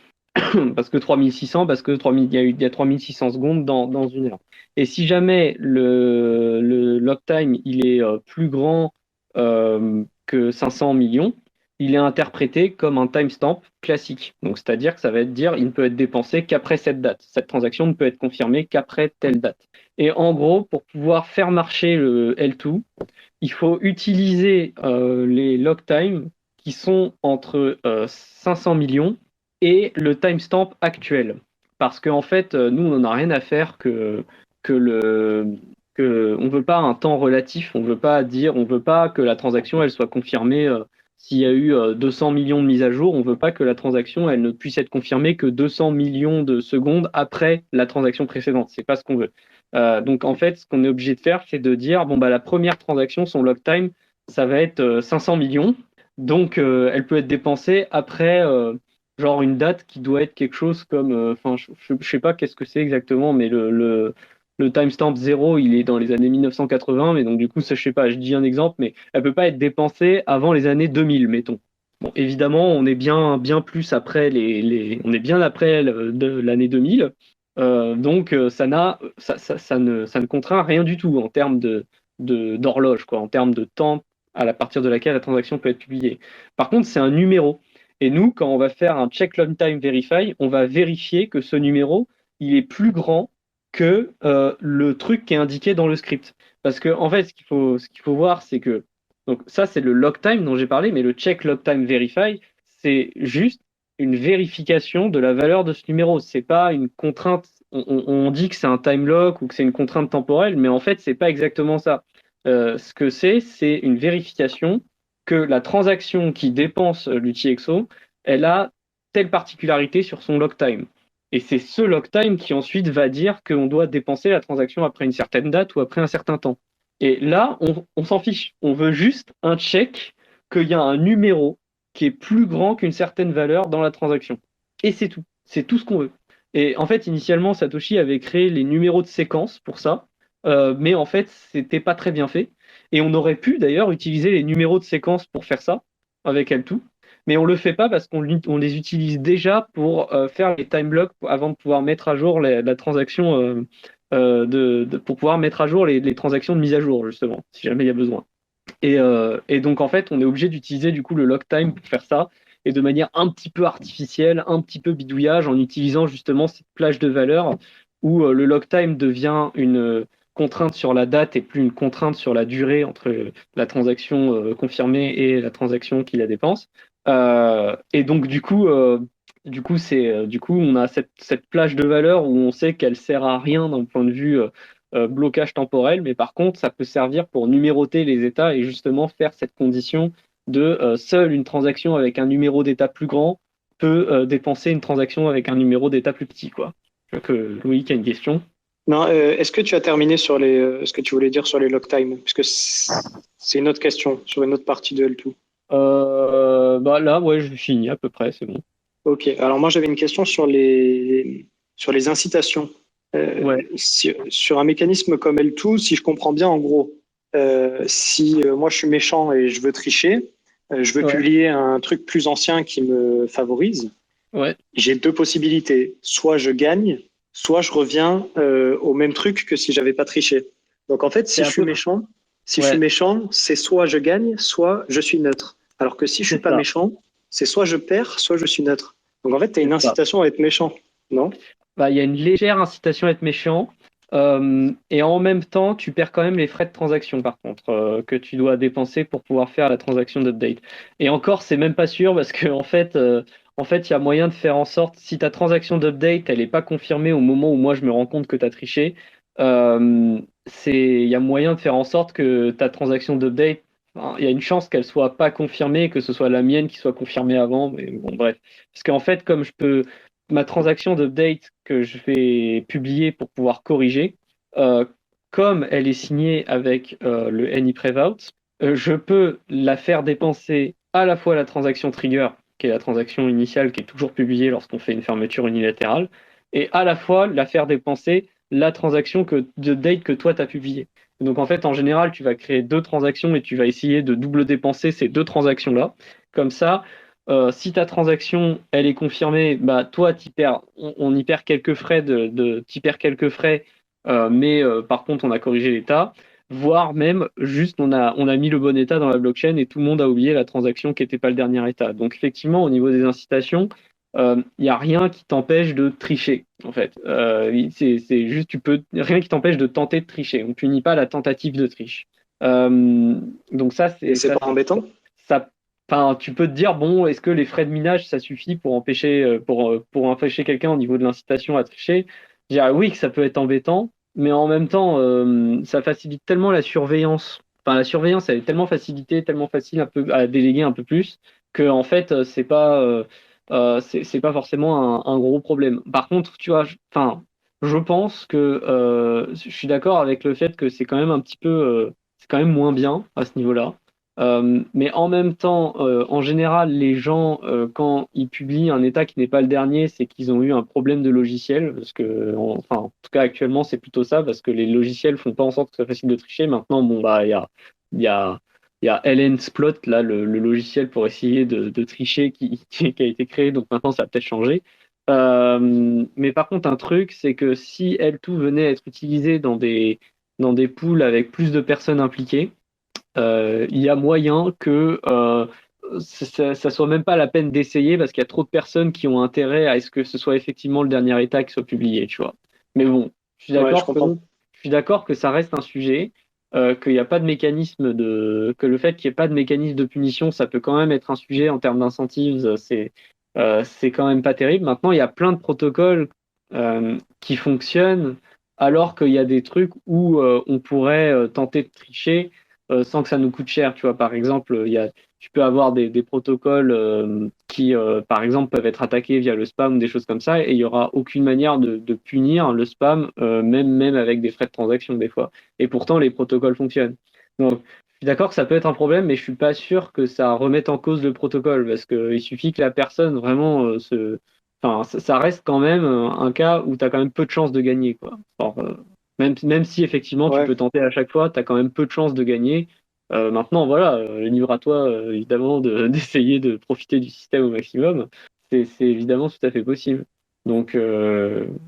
B: Parce que 3600, parce que 3000, il y a 3600 secondes dans 1 heure. Et si jamais le log time il est plus grand que 500 millions, il est interprété comme un timestamp classique. Donc c'est-à-dire que ça va être dire il ne peut être dépensé qu'après cette date. Cette transaction ne peut être confirmée qu'après telle date. Et en gros, pour pouvoir faire marcher le L2, il faut utiliser les log time qui sont entre 500 millions et le timestamp actuel. Parce qu'en fait, nous, on n'en a rien à faire que le on veut pas un temps relatif, on veut pas dire, on veut pas que la transaction elle soit confirmée s'il y a eu 200 millions de mises à jour, on veut pas que la transaction elle ne puisse être confirmée que 200 millions de secondes après la transaction précédente. C'est pas ce qu'on veut. Donc en fait, ce qu'on est obligé de faire, c'est de dire bon bah la première transaction, son log time, ça va être 500 millions, donc elle peut être dépensée après genre une date qui doit être quelque chose comme, enfin je sais pas qu'est-ce que c'est exactement, mais le timestamp 0, il est dans les années 1980, mais donc du coup ça je sais pas, je dis un exemple, mais elle peut pas être dépensée avant les années 2000, mettons. Bon, évidemment, on est bien plus après on est bien après de l'année 2000. Donc ça ne contraint rien du tout en termes d'horloge, quoi, en termes de temps à partir de laquelle la transaction peut être publiée. Par contre, c'est un numéro. Et nous, quand on va faire un check long time verify, on va vérifier que ce numéro, il est plus grand que le truc qui est indiqué dans le script. Parce que en fait, ce qu'il faut voir, c'est que donc ça, c'est le log time dont j'ai parlé, mais le check log time verify, c'est juste une vérification de la valeur de ce numéro. C'est pas une contrainte. On dit que c'est un time lock ou que c'est une contrainte temporelle, mais en fait, c'est pas exactement ça. Ce que c'est une vérification que la transaction qui dépense l'UTXO, elle a telle particularité sur son log time. Et c'est ce log time qui ensuite va dire qu'on doit dépenser la transaction après une certaine date ou après un certain temps. Et là, on s'en fiche. On veut juste un check qu'il y a un numéro qui est plus grand qu'une certaine valeur dans la transaction. Et c'est tout. C'est tout ce qu'on veut. Et en fait, initialement, Satoshi avait créé les numéros de séquence pour ça, mais en fait, c'était pas très bien fait. Et on aurait pu d'ailleurs utiliser les numéros de séquence pour faire ça avec L2, mais on le fait pas parce on les utilise déjà pour faire les time blocks avant de pouvoir mettre à jour la transaction pour pouvoir mettre à jour les transactions de mise à jour justement, si jamais il y a besoin. Et donc en fait, on est obligé d'utiliser du coup le log time pour faire ça et de manière un petit peu artificielle, un petit peu bidouillage en utilisant justement cette plage de valeurs où le log time devient une contrainte sur la date et plus une contrainte sur la durée entre la transaction confirmée et la transaction qui la dépense. Et donc du coup on a cette plage de valeurs où on sait qu'elle sert à rien d'un point de vue blocage temporel, mais par contre, ça peut servir pour numéroter les états et justement faire cette condition de seule une transaction avec un numéro d'état plus grand peut dépenser une transaction avec un numéro d'état plus petit, quoi. Je vois que Loïc a une question.
C: Non, est-ce que tu as terminé sur ce que tu voulais dire sur les log time? Puisque c'est une autre question sur une autre partie de L2.
B: Bah là, ouais, je finis à peu près, c'est bon.
C: Ok, alors moi j'avais une question sur les incitations.
B: Ouais,
C: Sur un mécanisme comme L2, si je comprends bien, en gros, si moi je suis méchant et je veux tricher, je veux
B: ouais,
C: publier un truc plus ancien qui me favorise,
B: ouais,
C: j'ai deux possibilités. Soit je gagne, soit je reviens au même truc que si j'avais pas triché. Donc en fait,
B: c'est un peu,
C: si je suis
B: ouais,
C: méchant, c'est soit je gagne, soit je suis neutre. Alors que si je suis
B: c'est
C: pas
B: ça,
C: méchant, c'est soit je perds, soit je suis neutre. Donc en fait, tu as une
B: c'est ça.
C: incitation à être méchant, non?
B: Bah, il y a une légère incitation à être méchant. Et en même temps, tu perds quand même les frais de transaction, par contre, que tu dois dépenser pour pouvoir faire la transaction d'update. Et encore, c'est même pas sûr parce que en fait, il y a moyen de faire en sorte, si ta transaction d'update, elle n'est pas confirmée au moment où moi je me rends compte que tu as triché, il y a moyen de faire en sorte que ta transaction d'update, enfin, il y a une chance qu'elle soit pas confirmée, que ce soit la mienne qui soit confirmée avant. Mais bon, bref. Parce qu'en fait, comme je peux ma transaction d'update que je vais publier pour pouvoir corriger, euh, comme elle est signée avec le AnyPrevout, je peux la faire dépenser à la fois la transaction trigger, qui est la transaction initiale qui est toujours publiée lorsqu'on fait une fermeture unilatérale, et à la fois la faire dépenser la transaction de date que toi tu as publiée. Donc en fait, en général, tu vas créer deux transactions et tu vas essayer de double dépenser ces deux transactions-là. Comme ça, si ta transaction elle est confirmée, bah toi on y perd quelques frais t'y perds quelques frais, mais par contre on a corrigé l'état, voire même juste on a mis le bon état dans la blockchain et tout le monde a oublié la transaction qui n'était pas le dernier état. Donc effectivement au niveau des incitations, il n'y a rien qui t'empêche de tricher en fait. C'est juste rien qui t'empêche de tenter de tricher. On punit pas la tentative de triche. Euh, donc ça
C: Et c'est pas embêtant?
B: ça, enfin, tu peux te dire, bon, est-ce que les frais de minage, ça suffit pour empêcher quelqu'un au niveau de l'incitation à tricher? Je dirais oui que ça peut être embêtant, mais en même temps, ça facilite tellement la surveillance. Enfin, la surveillance, elle est tellement facilitée, tellement facile un peu à déléguer un peu plus, que en fait, c'est pas forcément un gros problème. Par contre, tu vois, enfin, je pense que je suis d'accord avec le fait que c'est quand même un petit peu, c'est quand même moins bien à ce niveau-là. Mais en même temps, en général, les gens, quand ils publient un état qui n'est pas le dernier, c'est qu'ils ont eu un problème de logiciel, parce que, enfin, en tout cas actuellement, c'est plutôt ça, parce que les logiciels font pas en sorte que ce soit facile de tricher. Maintenant, bon, bah, il y a, il y a LNsplot, là, le logiciel pour essayer de tricher qui a été créé, donc maintenant, ça a peut-être changé. Mais par contre, un truc, c'est que si L2 venait à être utilisé dans des pools avec plus de personnes impliquées, il y a moyen que ça soit même pas la peine d'essayer parce qu'il y a trop de personnes qui ont intérêt à ce que ce soit effectivement le dernier état qui soit publié, tu vois. Mais bon,
C: Ouais, je comprends.
B: je suis d'accord que ça reste un sujet, qu'il n'y a pas de mécanisme que le fait qu'il n'y ait pas de mécanisme de punition, ça peut quand même être un sujet en termes d'incentives, c'est quand même pas terrible. Maintenant, il y a plein de protocoles qui fonctionnent alors qu'il y a des trucs où on pourrait tenter de tricher sans que ça nous coûte cher. Tu vois, par exemple, tu peux avoir des protocoles qui, par exemple, peuvent être attaqués via le spam ou des choses comme ça, et il n'y aura aucune manière de punir le spam, même avec des frais de transaction des fois. Et pourtant, les protocoles fonctionnent. Donc, je suis d'accord que ça peut être un problème, mais je suis pas sûr que ça remette en cause le protocole, parce qu'il suffit que la personne vraiment Enfin, ça reste quand même un cas où tu as quand même peu de chances de gagner, quoi. Alors, même si effectivement tu
C: Ouais.
B: peux tenter à chaque fois, tu as quand même peu de chances de gagner. Maintenant, voilà, libre à toi, évidemment, d'essayer de profiter du système au maximum. C'est évidemment tout à fait possible. Donc,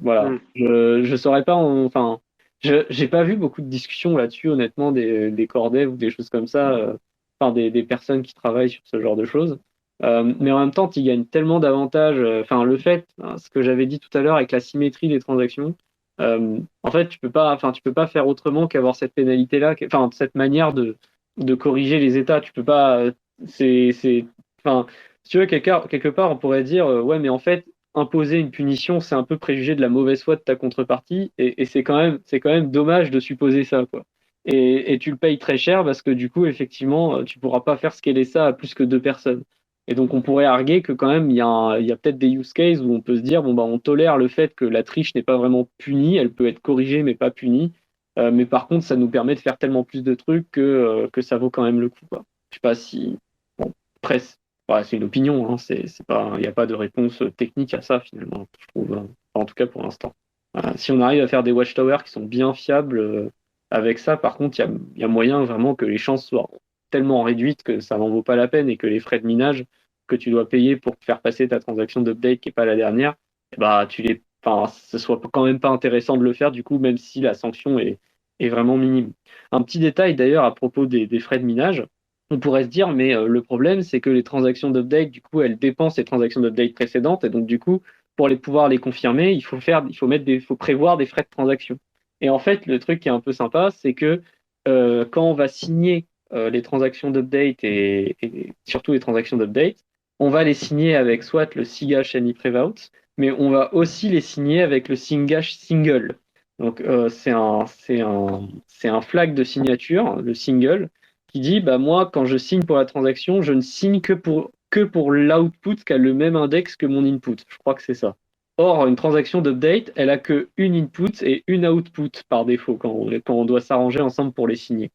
B: voilà.
C: Hmm.
B: Je saurais pas, enfin, j'ai pas vu beaucoup de discussions là-dessus, honnêtement, des corps dev ou des choses comme ça, enfin, des personnes qui travaillent sur ce genre de choses. Mais en même temps, tu gagnes tellement d'avantages. Enfin, le fait, hein, ce que j'avais dit tout à l'heure avec la symétrie des transactions, en fait, tu peux pas faire autrement qu'avoir cette pénalité-là, enfin, cette manière de corriger les états. Tu peux pas, enfin, si tu veux, quelque part, on pourrait dire, ouais, mais en fait, imposer une punition, c'est un peu préjuger de la mauvaise foi de ta contrepartie, et c'est quand même dommage de supposer ça, quoi. Et tu le payes très cher parce que du coup, effectivement, tu pourras pas faire scaler ça à plus que deux personnes. Et donc, on pourrait arguer que quand même, il y a peut-être des use cases où on peut se dire, bon, bah, on tolère le fait que la triche n'est pas vraiment punie, elle peut être corrigée mais pas punie. Mais par contre, ça nous permet de faire tellement plus de trucs que ça vaut quand même le coup, quoi. Je sais pas si, bon, presse, voilà, c'est une opinion, hein, c'est pas, il n'y a pas de réponse technique à ça finalement, je trouve, hein. Enfin, en tout cas pour l'instant. Si on arrive à faire des watchtowers qui sont bien fiables avec ça, par contre, il y a moyen vraiment que les chances soient tellement réduites que ça n'en vaut pas la peine et que les frais de minage que tu dois payer pour faire passer ta transaction d'update qui n'est pas la dernière, eh bah, enfin, ce soit quand même pas intéressant de le faire du coup, même si la sanction est vraiment minime. Un petit détail d'ailleurs à propos des frais de minage, on pourrait se dire, mais le problème, c'est que les transactions d'update, du coup, elles dépensent les transactions d'update précédentes, et donc du coup, pour pouvoir les confirmer, il faut prévoir des frais de transaction. Et en fait, le truc qui est un peu sympa, c'est que quand on va signer les transactions d'update et surtout les transactions d'update, on va les signer avec soit le SIGAsh AnyPrevout, mais on va aussi les signer avec le SIGAsh Single. Donc c'est un flag de signature, le single, qui dit bah moi quand je signe pour la transaction, je ne signe que pour l'output qui a le même index que mon input. Je crois que c'est ça. Or, une transaction d'update, elle a que une input et une output par défaut quand on doit s'arranger ensemble pour les signer.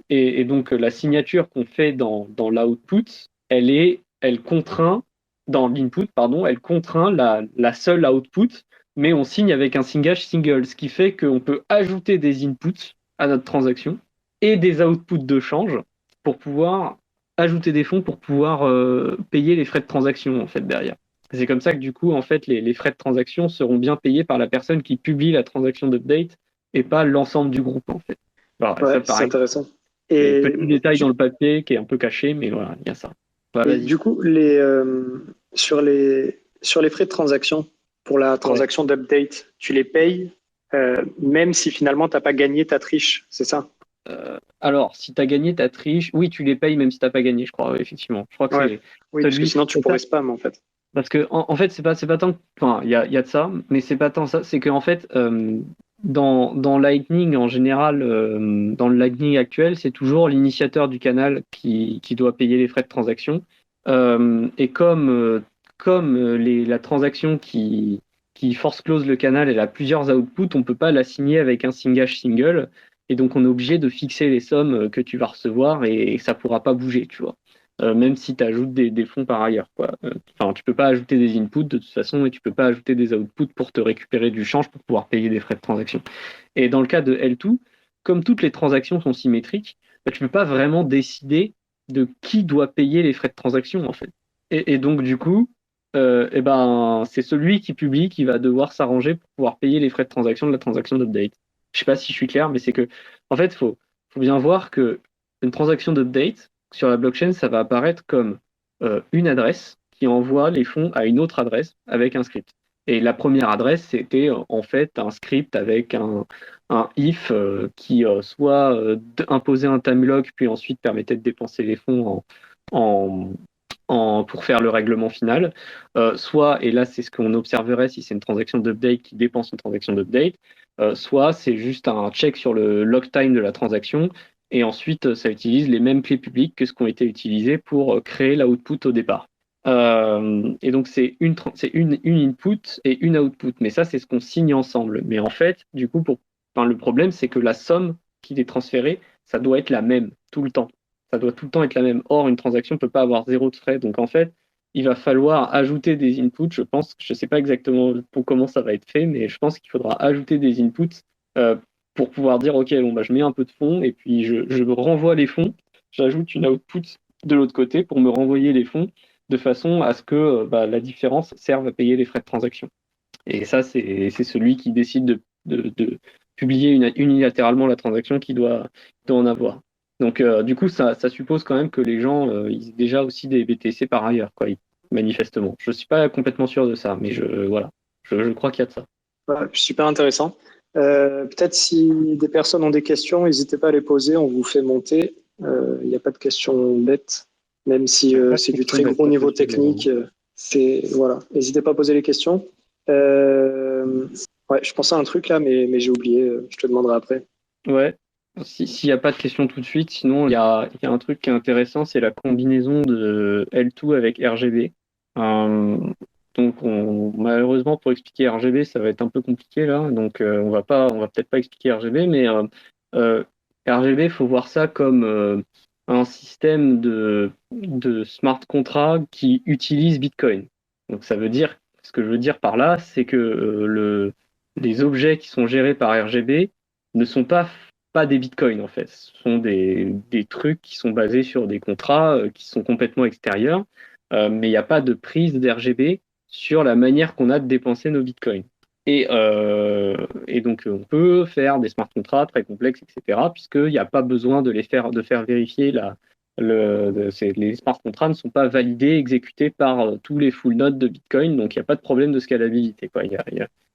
B: Et donc, la signature qu'on fait dans l'output, elle contraint, dans l'input, pardon, elle contraint la seule output, mais on signe avec un single, ce qui fait qu'on peut ajouter des inputs à notre transaction et des outputs de change pour pouvoir ajouter des fonds pour pouvoir payer les frais de transaction en fait derrière. C'est comme ça que du coup, en fait, les frais de transaction seront bien payés par la personne qui publie la transaction d'update et pas l'ensemble du groupe, en fait. Voilà, et
C: Ouais,
B: ça,
C: c'est
B: pareil,
C: intéressant.
B: c'est
C: Et
B: petit détail dans
C: du,
B: le papier qui est un peu caché, mais voilà, il y a ça. Bah,
C: et
B: vas-y.
C: du coup, sur les frais de transaction, pour la
B: Ouais.
C: transaction d'update, tu les payes même si finalement tu n'as pas gagné ta triche, c'est ça?
B: Alors, si tu as gagné ta triche, oui, tu les payes même si tu n'as pas gagné, je crois, effectivement. Je crois que
C: Ouais,
B: c'est
C: oui, parce que
B: celui.
C: sinon tu pourrais spam en fait.
B: Parce que en fait, c'est pas tant. Enfin, il y a de ça, mais c'est pas tant ça. C'est qu'en fait, dans Lightning en général, dans le Lightning actuel, c'est toujours l'initiateur du canal qui doit payer les frais de transaction. Et la transaction qui force close le canal, elle a plusieurs outputs, on peut pas la signer avec un single. Et donc, on est obligé de fixer les sommes que tu vas recevoir et ça pourra pas bouger, tu vois. Même si tu ajoutes des fonds par ailleurs, quoi. Enfin, tu peux pas ajouter des inputs de toute façon et tu peux pas ajouter des outputs pour te récupérer du change pour pouvoir payer des frais de transaction. Et dans le cas de L2, comme toutes les transactions sont symétriques, bah, tu peux pas vraiment décider de qui doit payer les frais de transaction en fait. Et donc du coup, eh ben, c'est celui qui publie qui va devoir s'arranger pour pouvoir payer les frais de transaction de la transaction d'update. Je sais pas si je suis clair, mais c'est que en fait, faut bien voir que une transaction d'update sur la blockchain, ça va apparaître comme une adresse qui envoie les fonds à une autre adresse avec un script. Et la première adresse, c'était en fait un script avec un if qui soit imposait un time lock, puis ensuite permettait de dépenser les fonds en, pour faire le règlement final. Soit, et là c'est ce qu'on observerait si c'est une transaction d'update qui dépense une transaction d'update, soit c'est juste un check sur le lock time de la transaction, et ensuite ça utilise les mêmes clés publiques que ce qui ont été utilisées pour créer l'output au départ. Et donc c'est une input et une output, mais ça c'est ce qu'on signe ensemble. Mais en fait, du coup, enfin, le problème c'est que la somme qui est transférée, ça doit être la même tout le temps. Ça doit tout le temps être la même. Or, une transaction ne peut pas avoir zéro de frais. Donc en fait, il va falloir ajouter des inputs. Je pense, je ne sais pas exactement comment ça va être fait, mais je pense qu'il faudra ajouter des inputs euh, pour pouvoir dire, OK, bon, bah, je mets un peu de fonds et puis je renvoie les fonds. J'ajoute une output de l'autre côté pour me renvoyer les fonds de façon à ce que bah, la différence serve à payer les frais de transaction. Et ça, c'est celui qui décide de publier unilatéralement la transaction qui doit en avoir. Donc, du coup, ça suppose quand même que les gens ils aient déjà aussi des BTC par ailleurs, quoi, manifestement. Je ne suis pas complètement sûr de ça, mais voilà, je crois qu'il y a de ça.
C: Ouais, super intéressant. Peut-être si des personnes ont des questions, n'hésitez pas à les poser, on vous fait monter. Il n'y a pas de questions bêtes, même si
B: Il n'y a pas de
C: c'est du
B: question
C: très
B: bête,
C: gros
B: ça
C: niveau
B: c'est sûr,
C: technique. C'est voilà, n'hésitez pas à poser les questions. Ouais, je pensais à un truc là, mais j'ai oublié. Je te demanderai après.
B: ouais. S'il n'y a pas de question tout de suite, sinon il y a un truc qui est intéressant, c'est la combinaison de L2 avec RGB. Euh, donc malheureusement pour expliquer RGB, ça va être un peu compliqué là. Donc on va peut-être pas expliquer RGB, mais euh, RGB, il faut voir ça comme un système de smart contract qui utilise Bitcoin. Donc ça veut dire, ce que je veux dire par là, c'est que les objets qui sont gérés par RGB ne sont pas des bitcoins en fait. Ce sont des trucs qui sont basés sur des contrats qui sont complètement extérieurs, mais il n'y a pas de prise d'RGB sur la manière qu'on a de dépenser nos bitcoins. Et donc on peut faire des smart contracts très complexes, etc., puisqu'il n'y a pas besoin de faire vérifier les smart contracts ne sont pas validés, exécutés par tous les full nodes de Bitcoin, donc il n'y a pas de problème de scalabilité, quoi.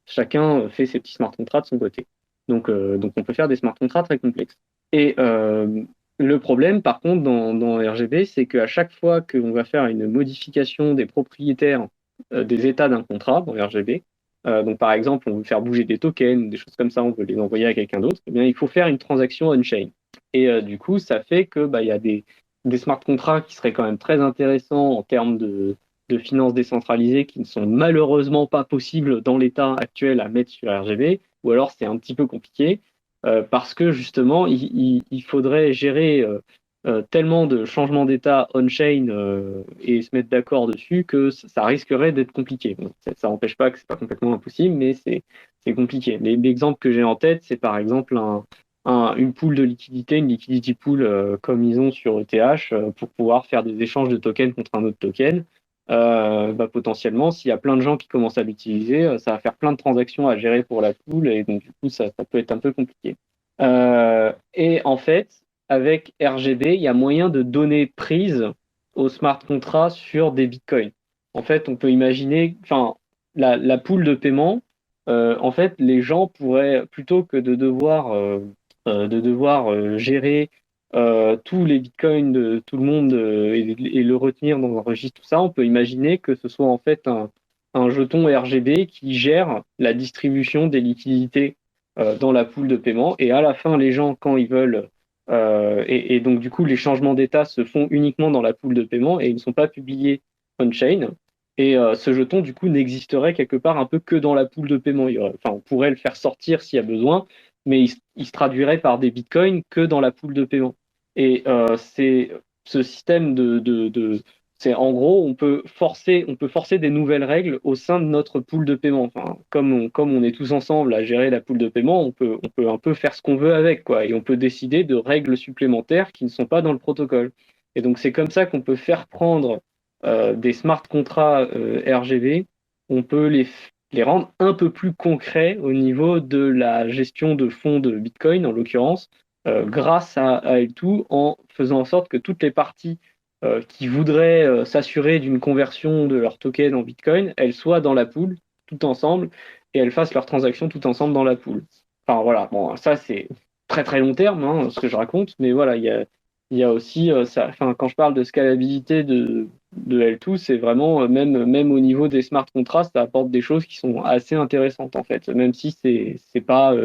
B: Chacun fait ses petits smart contracts de son côté. Donc on peut faire des smart contracts très complexes. Et le problème, par contre, dans RGB, c'est qu'à chaque fois qu'on va faire une modification des propriétaires des états d'un contrat dans RGB, donc par exemple, on veut faire bouger des tokens, des choses comme ça, on veut les envoyer à quelqu'un d'autre, eh bien, il faut faire une transaction on-chain. Et du coup, ça fait que bah, il y a des smart contracts qui seraient quand même très intéressants en termes de finances décentralisées qui ne sont malheureusement pas possibles dans l'état actuel à mettre sur RGB, ou alors c'est un petit peu compliqué parce que justement, il faudrait gérer tellement de changements d'état on-chain et se mettre d'accord dessus que ça risquerait d'être compliqué. Bon, ça n'empêche pas que c'est pas complètement impossible, mais c'est compliqué. L'exemple que j'ai en tête, c'est par exemple une pool de liquidité, une liquidity pool comme ils ont sur ETH pour pouvoir faire des échanges de tokens contre un autre token. Potentiellement, s'il y a plein de gens qui commencent à l'utiliser, ça va faire plein de transactions à gérer pour la pool et donc du coup, ça peut être un peu compliqué. Et en fait, avec RGB, il y a moyen de donner prise au smart contract sur des bitcoins. En fait, on peut imaginer, enfin, la pool de paiement, en fait, les gens pourraient, plutôt que de devoir gérer tous les bitcoins de tout le monde et le retenir dans un registre, tout ça, on peut imaginer que ce soit en fait un jeton RGB qui gère la distribution des liquidités dans la pool de paiement. Et à la fin, les gens, quand ils veulent, et donc du coup, les changements d'état se font uniquement dans la pool de paiement et ils ne sont pas publiés on-chain. Et ce jeton, du coup, n'existerait quelque part un peu que dans la pool de paiement. On pourrait le faire sortir s'il y a besoin, mais il se traduirait par des bitcoins que dans la pool de paiement. Et c'est ce système c'est en gros, on peut forcer des nouvelles règles au sein de notre pool de paiement. Enfin, comme on est tous ensemble à gérer la pool de paiement, on peut un peu faire ce qu'on veut avec, quoi. Et on peut décider de règles supplémentaires qui ne sont pas dans le protocole. Et donc, c'est comme ça qu'on peut faire prendre des smart contrats RGB. On peut les rendre un peu plus concrets au niveau de la gestion de fonds de Bitcoin, en l'occurrence, grâce à L2, en faisant en sorte que toutes les parties qui voudraient s'assurer d'une conversion de leur token en Bitcoin, elles soient dans la pool tout ensemble et elles fassent leurs transactions tout ensemble dans la pool. Enfin voilà, bon, ça c'est très très long terme, hein, ce que je raconte, mais voilà, il y a aussi, ça, enfin, quand je parle de scalabilité de L2, c'est vraiment, même au niveau des smart contracts, ça apporte des choses qui sont assez intéressantes en fait, même si c'est pas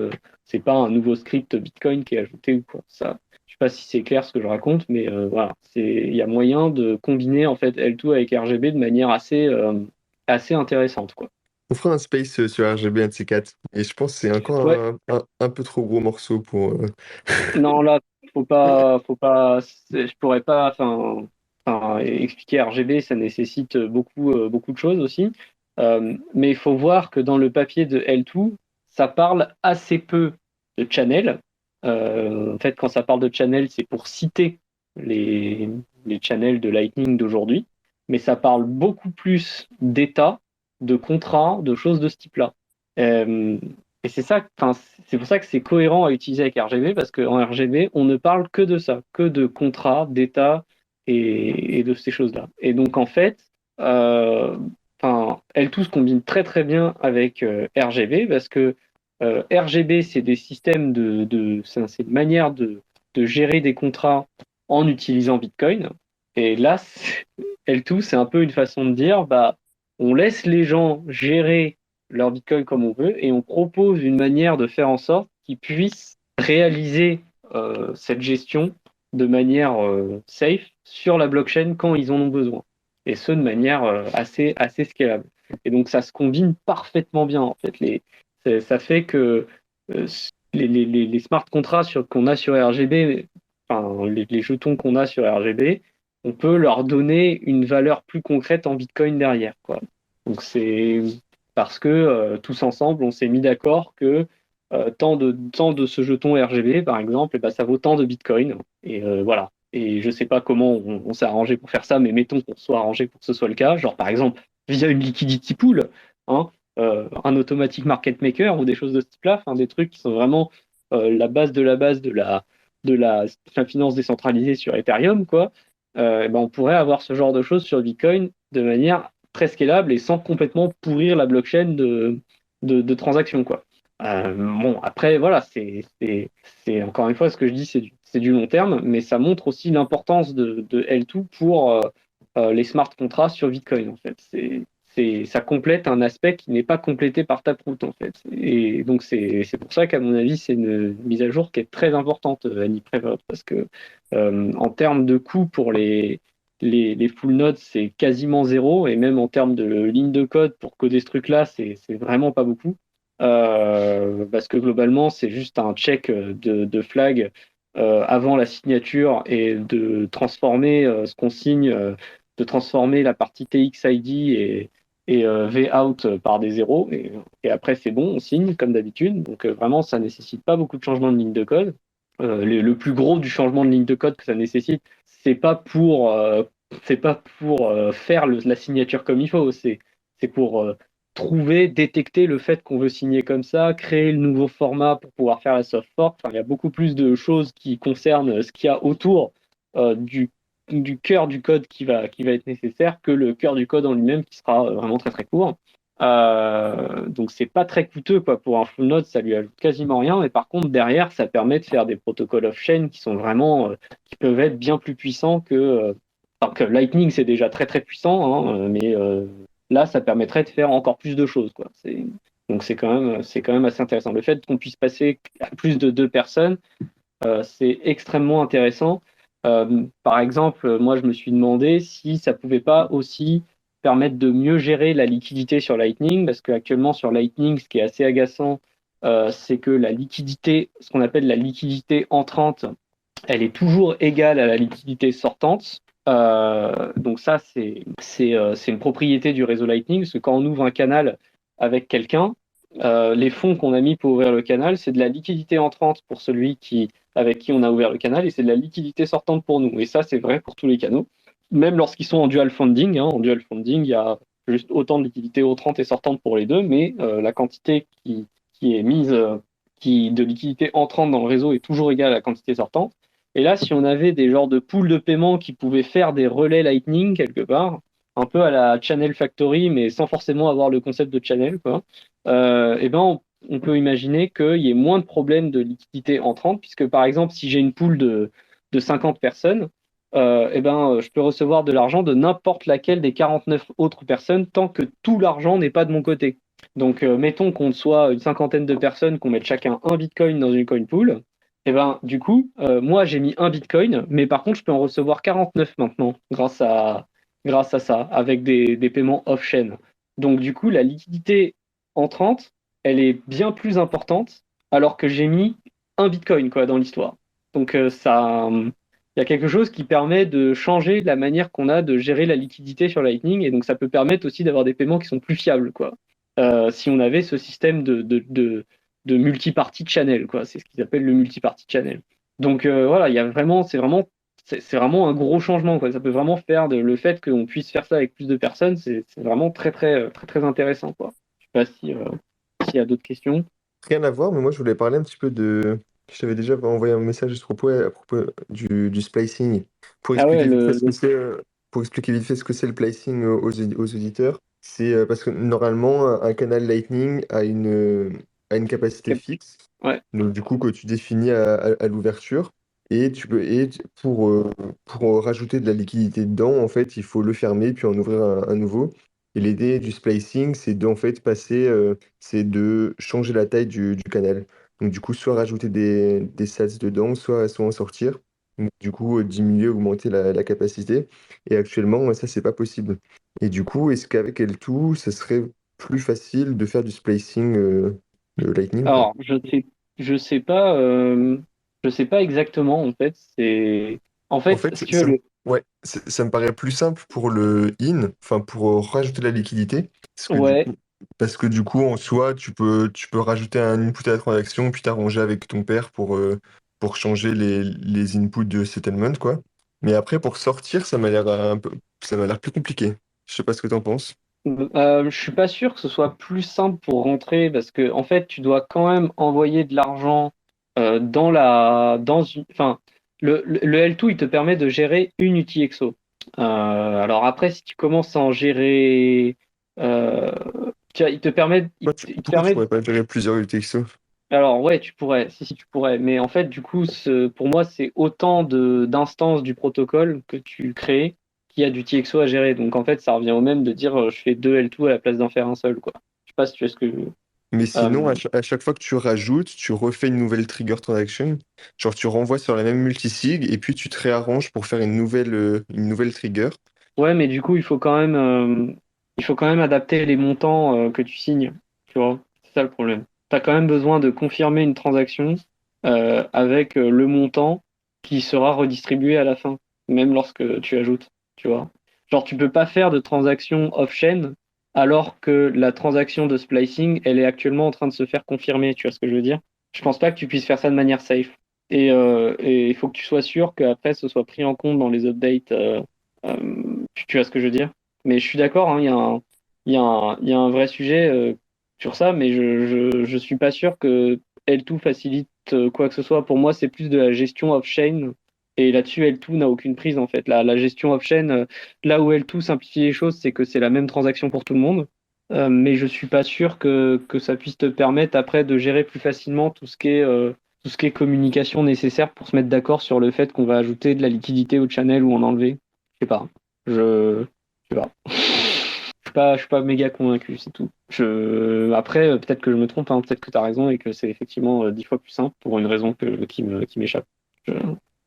B: un nouveau script Bitcoin qui est ajouté ou quoi. Ça, je sais pas si c'est clair ce que je raconte, mais voilà, il y a moyen de combiner en fait L2 avec RGB de manière assez intéressante, quoi.
A: On fera un space sur RGB, un de ces quatre. Et je pense que c'est encore
B: Ouais,
A: un peu trop gros morceau pour.
B: non là, faut pas, je pourrais pas, expliquer RGB, ça nécessite beaucoup de choses aussi. Mais il faut voir que dans le papier de L2, ça parle assez peu de channel. En fait, quand ça parle de channel, c'est pour citer les, les channels de Lightning d'aujourd'hui, mais ça parle beaucoup plus d'état, de contrats, de choses de ce type-là. Euh, et c'est pour ça que c'est cohérent à utiliser avec RGB, parce qu'en RGB, on ne parle que de ça, que de contrats, d'état et de ces choses-là. Et donc, en fait, euh, L2 se combine très très bien avec RGB parce que RGB, c'est des systèmes c'est une manière de gérer des contrats en utilisant Bitcoin. Et là, L2, c'est un peu une façon de dire, bah, on laisse les gens gérer leur Bitcoin comme on veut et on propose une manière de faire en sorte qu'ils puissent réaliser cette gestion de manière safe sur la blockchain quand ils en ont besoin. Et ce, de manière assez scalable. Et donc, ça se combine parfaitement bien, en fait. Ça fait que euh, les smart contracts qu'on a sur RGB, les jetons qu'on a sur RGB, on peut leur donner une valeur plus concrète en Bitcoin derrière, quoi. Donc, c'est parce que tous ensemble, on s'est mis d'accord que tant de ce jeton RGB, par exemple, et ben, ça vaut tant de Bitcoin. Et voilà. Et je sais pas comment on s'est arrangé pour faire ça, mais mettons qu'on soit arrangé pour que ce soit le cas. Genre, par exemple, via une liquidity pool, hein, un automatic market maker ou des choses de ce type-là, des trucs qui sont vraiment la base de la base de la finance décentralisée sur Ethereum, quoi. Ben, on pourrait avoir ce genre de choses sur Bitcoin de manière très scalable et sans complètement pourrir la blockchain de transactions, quoi. Bon, après, voilà, c'est encore une fois ce que je dis, c'est du long terme, mais ça montre aussi l'importance de L2 pour les smart contracts sur Bitcoin, en fait. Ça complète un aspect qui n'est pas complété par Taproot, en fait. Et donc, c'est pour ça qu'à mon avis, c'est une mise à jour qui est très importante, Annie Prévost, parce que en termes de coût les full nodes, c'est quasiment zéro, et même en termes de ligne de code, pour coder ce truc-là, c'est vraiment pas beaucoup. Parce que globalement, c'est juste un check de flag avant la signature et de transformer ce qu'on signe, de transformer la partie TXID et vout par des zéros. Et après, c'est bon, on signe comme d'habitude. Donc vraiment, ça nécessite pas beaucoup de changements de ligne de code. Le plus gros du changement de ligne de code que ça nécessite, c'est pas pour, faire la signature comme il faut, c'est pour trouver, détecter le fait qu'on veut signer comme ça, créer le nouveau format pour pouvoir faire la soft fork. Enfin, il y a beaucoup plus de choses qui concernent ce qu'il y a autour du cœur du code qui va être nécessaire que le cœur du code en lui-même qui sera vraiment très très court. Donc c'est pas très coûteux quoi pour un full node, ça lui ajoute quasiment rien. Mais par contre derrière, ça permet de faire des protocoles off-chain qui sont vraiment, qui peuvent être bien plus puissants que Lightning, c'est déjà très très puissant, hein, mais là, ça permettrait de faire encore plus de choses, quoi. Donc c'est quand même assez intéressant. Le fait qu'on puisse passer à plus de 2 personnes, c'est extrêmement intéressant. Par exemple, moi, je me suis demandé si ça pouvait pas aussi permettre de mieux gérer la liquidité sur Lightning, parce qu'actuellement sur Lightning, ce qui est assez agaçant, c'est que la liquidité, ce qu'on appelle la liquidité entrante, elle est toujours égale à la liquidité sortante. Donc ça, c'est une propriété du réseau Lightning, parce que quand on ouvre un canal avec quelqu'un, les fonds qu'on a mis pour ouvrir le canal, c'est de la liquidité entrante pour celui avec qui on a ouvert le canal, et c'est de la liquidité sortante pour nous. Et ça, c'est vrai pour tous les canaux, même lorsqu'ils sont en dual funding. Hein. En dual funding, il y a juste autant de liquidité entrante et sortante pour les deux, mais la quantité qui est mise de liquidité entrante dans le réseau est toujours égale à la quantité sortante. Et là, si on avait des genres de pools de paiement qui pouvaient faire des relais Lightning quelque part, un peu à la Channel Factory, mais sans forcément avoir le concept de channel, quoi, et ben on peut imaginer qu'il y ait moins de problèmes de liquidité entrante, puisque par exemple, si j'ai une pool de 50 personnes, et ben, je peux recevoir de l'argent de n'importe laquelle des 49 autres personnes tant que tout l'argent n'est pas de mon côté. Donc, mettons qu'on soit une cinquantaine de personnes, qu'on mette chacun un bitcoin dans une coin pool. Et ben, du coup, moi, j'ai mis un bitcoin, mais par contre, je peux en recevoir 49 maintenant, grâce à ça, avec des paiements off-chain. Donc, du coup, la liquidité entrante, elle est bien plus importante, alors que j'ai mis un bitcoin, quoi, dans l'histoire. Donc, il y a quelque chose qui permet de changer la manière qu'on a de gérer la liquidité sur Lightning, et donc ça peut permettre aussi d'avoir des paiements qui sont plus fiables, quoi. Si on avait ce système de multi-party channel, quoi. C'est ce qu'ils appellent le multi-party channel. Donc voilà, il y a vraiment, c'est vraiment un gros changement, quoi. Ça peut vraiment faire le fait qu'on puisse faire ça avec plus de personnes, c'est vraiment très très très très intéressant, quoi. Je sais pas s'il y a d'autres questions.
A: Rien à voir, mais moi je voulais parler un petit peu de. Je t'avais déjà envoyé un message à propos du splicing pour
B: Ah ouais,
A: expliquer vite fait ce que c'est. Pour expliquer vite fait ce que c'est le splicing aux auditeurs. C'est parce que normalement un canal Lightning a une capacité fixe,
B: ouais.
A: donc du coup que tu définis à l'ouverture, et pour rajouter de la liquidité dedans, en fait, il faut le fermer puis en ouvrir un nouveau. Et l'idée du splicing, c'est de en fait c'est de changer la taille du canal. Donc du coup, soit rajouter des sats dedans, soit en sortir. Donc, du coup, diminuer, augmenter la capacité. Et actuellement, ça, c'est pas possible. Et du coup, est-ce qu'avec L2, ce serait plus facile de faire du splicing de Lightning, quoi?
B: Alors, je sais pas, je sais pas exactement en fait. En
A: En
B: fait,
A: fait,
B: si tu veux le,
A: ouais, ça me paraît plus simple pour le in, enfin pour rajouter la liquidité,
B: ouais,
A: parce que du coup, en soi, tu peux rajouter un input à la transaction, puis t'arranger avec ton père pour changer les inputs de settlement, quoi. Mais après, pour sortir, ça m'a l'air plus compliqué. Je sais pas ce que t'en penses.
B: je suis pas sûr que ce soit plus simple pour rentrer parce que en fait, tu dois quand même envoyer de l'argent enfin, le L2, il te permet de gérer une UTXO. Alors après, si tu commences à en gérer, euh, il te permet, il te
A: Pourquoi tu
B: permet
A: pourrais pas gérer plusieurs UTXO?
B: Alors ouais, tu pourrais, si tu pourrais, mais en fait du coup, pour moi c'est autant d'instances du protocole que tu crées qu'il y a du TXO à gérer. Donc en fait ça revient au même de dire je fais deux L2 à la place d'en faire un seul, quoi. Je sais pas si tu vois ce que je veux.
A: Mais
B: Euh,
A: sinon, à chaque fois que tu rajoutes, tu refais une nouvelle trigger transaction. Genre, tu renvoies sur la même multisig et puis tu te réarranges pour faire une nouvelle trigger.
B: ouais, mais du coup, il faut quand même adapter les montants que tu signes. Tu vois, c'est ça le problème. Tu as quand même besoin de confirmer une transaction avec le montant qui sera redistribué à la fin, même lorsque tu ajoutes. Tu vois, genre, tu peux pas faire de transaction off-chain alors que la transaction de splicing, elle est actuellement en train de se faire confirmer. Tu vois ce que je veux dire? Je pense pas que tu puisses faire ça de manière safe. Et il faut que tu sois sûr qu'après, ce soit pris en compte dans les updates. Tu vois ce que je veux dire? Mais je suis d'accord, hein, il y a un vrai sujet sur ça, mais je suis pas sûr que L2 facilite quoi que ce soit. Pour moi, c'est plus de la gestion off-chain. Et là-dessus, L2 n'a aucune prise en fait. La gestion off-chain, là où L2 simplifie les choses, c'est que c'est la même transaction pour tout le monde. Mais je suis pas sûr que ça puisse te permettre après de gérer plus facilement tout ce qui est communication nécessaire pour se mettre d'accord sur le fait qu'on va ajouter de la liquidité au channel ou en enlever. Je sais pas. Je sais pas. Je suis pas méga convaincu, c'est tout. Après, peut-être que je me trompe, hein, peut-être que tu as raison et que c'est effectivement 10 fois plus simple pour une raison qui m'échappe. Je-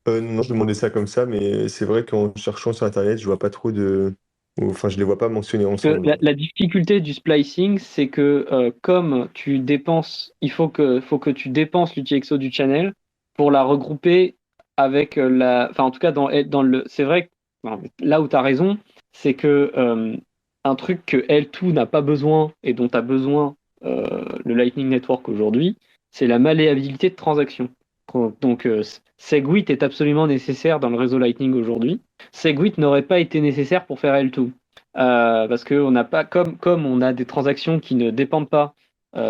A: Non, je demandais ça comme ça, mais c'est vrai qu'en cherchant sur Internet, je vois pas trop de. Enfin, je les vois pas mentionnés
B: que
A: ensemble.
B: la difficulté du splicing, c'est que comme tu dépenses, faut que tu dépenses l'UTXO du channel pour la regrouper avec enfin en tout cas dans le, c'est vrai que enfin, là où tu as raison, c'est que un truc que L2 n'a pas besoin et dont a besoin le Lightning Network aujourd'hui, c'est la malléabilité de transaction. Donc Segwit est absolument nécessaire dans le réseau Lightning aujourd'hui. Segwit n'aurait pas été nécessaire pour faire L2. Parce que on n'a pas, comme on a des transactions qui ne dépendent pas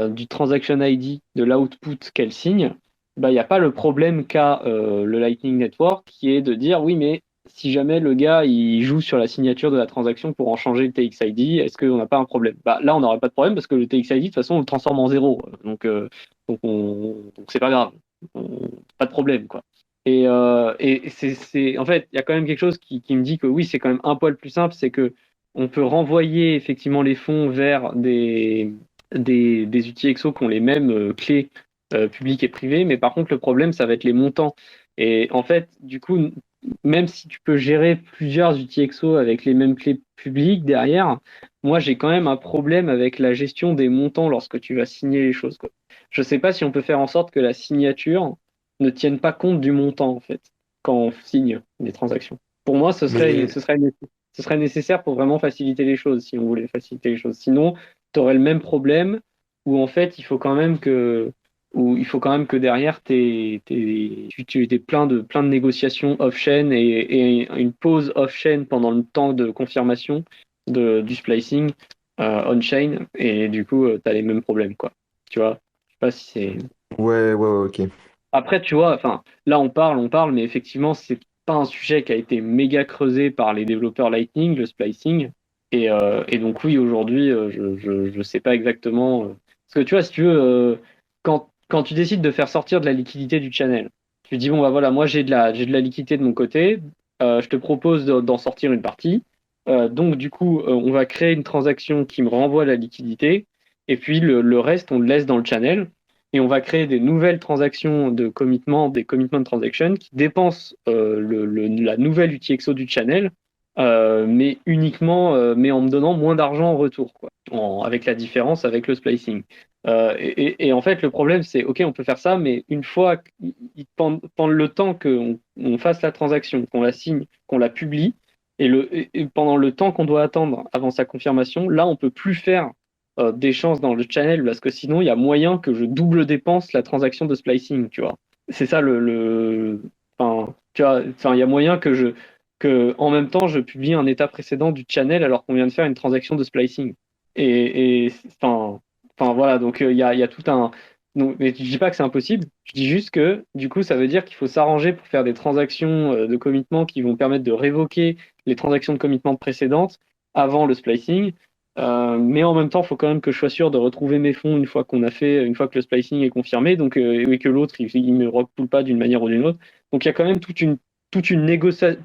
B: du transaction ID de l'output qu'elle signe, bah, il n'y a pas le problème qu'a le Lightning Network qui est de dire oui, mais si jamais le gars il joue sur la signature de la transaction pour en changer le TXID, est-ce qu'on n'a pas un problème? Bah, là, on n'aurait pas de problème parce que le TXID, de toute façon, on le transforme en zéro. Donc c'est pas grave. Pas de problème, quoi. En fait, il y a quand même quelque chose qui me dit que oui, c'est quand même un poil plus simple, c'est que on peut renvoyer effectivement les fonds vers des outils EXO qui ont les mêmes clés publiques et privées, mais par contre, le problème, ça va être les montants. Et en fait, du coup, même si tu peux gérer plusieurs outils EXO avec les mêmes clés publiques derrière, moi, j'ai quand même un problème avec la gestion des montants lorsque tu vas signer les choses, quoi. Je ne sais pas si on peut faire en sorte que la signature ne tienne pas compte du montant, en fait, quand on signe des transactions. Pour moi,
A: Mais
B: ce serait nécessaire pour vraiment faciliter les choses, si on voulait faciliter les choses. Sinon, tu aurais le même problème où en fait, il faut quand même que derrière, tu aies plein de négociations off-chain et une pause off-chain pendant le temps de confirmation du splicing on-chain. Et du coup, tu as les mêmes problèmes, quoi. Tu vois? Je sais pas si c'est.
A: ouais, ok.
B: Après, tu vois, enfin, là, on parle, mais effectivement, c'est pas un sujet qui a été méga creusé par les développeurs Lightning, le splicing. Et donc, oui, aujourd'hui, je sais pas exactement. Parce que tu vois, si tu veux, quand tu décides de faire sortir de la liquidité du channel, tu dis, bon, bah voilà, moi, j'ai de la liquidité de mon côté, je te propose d'en sortir une partie. Donc, du coup, on va créer une transaction qui me renvoie la liquidité. Et puis, le reste, on le laisse dans le channel et on va créer des nouvelles transactions de commitment, des commitment transactions qui dépensent la nouvelle UTXO du channel, mais en me donnant moins d'argent en retour, quoi, avec la différence avec le splicing. Et en fait, le problème, c'est, OK, on peut faire ça, mais une fois, pendant le temps qu'on fasse la transaction, qu'on la signe, qu'on la publie, et pendant le temps qu'on doit attendre avant sa confirmation, là, on peut plus faire d'échange dans le channel parce que sinon il y a moyen que je double dépense la transaction de splicing, tu vois. C'est ça enfin, tu vois, enfin, il y a moyen que en même temps je publie un état précédent du channel alors qu'on vient de faire une transaction de splicing. Enfin voilà, donc il y a tout un. Donc, mais je dis pas que c'est impossible, je dis juste que du coup ça veut dire qu'il faut s'arranger pour faire des transactions de commitment qui vont permettre de révoquer les transactions de commitment précédentes avant le splicing. Mais en même temps, il faut quand même que je sois sûr de retrouver mes fonds une fois que le splicing est confirmé, donc et que l'autre il me recoule pas d'une manière ou d'une autre. Donc il y a quand même toute une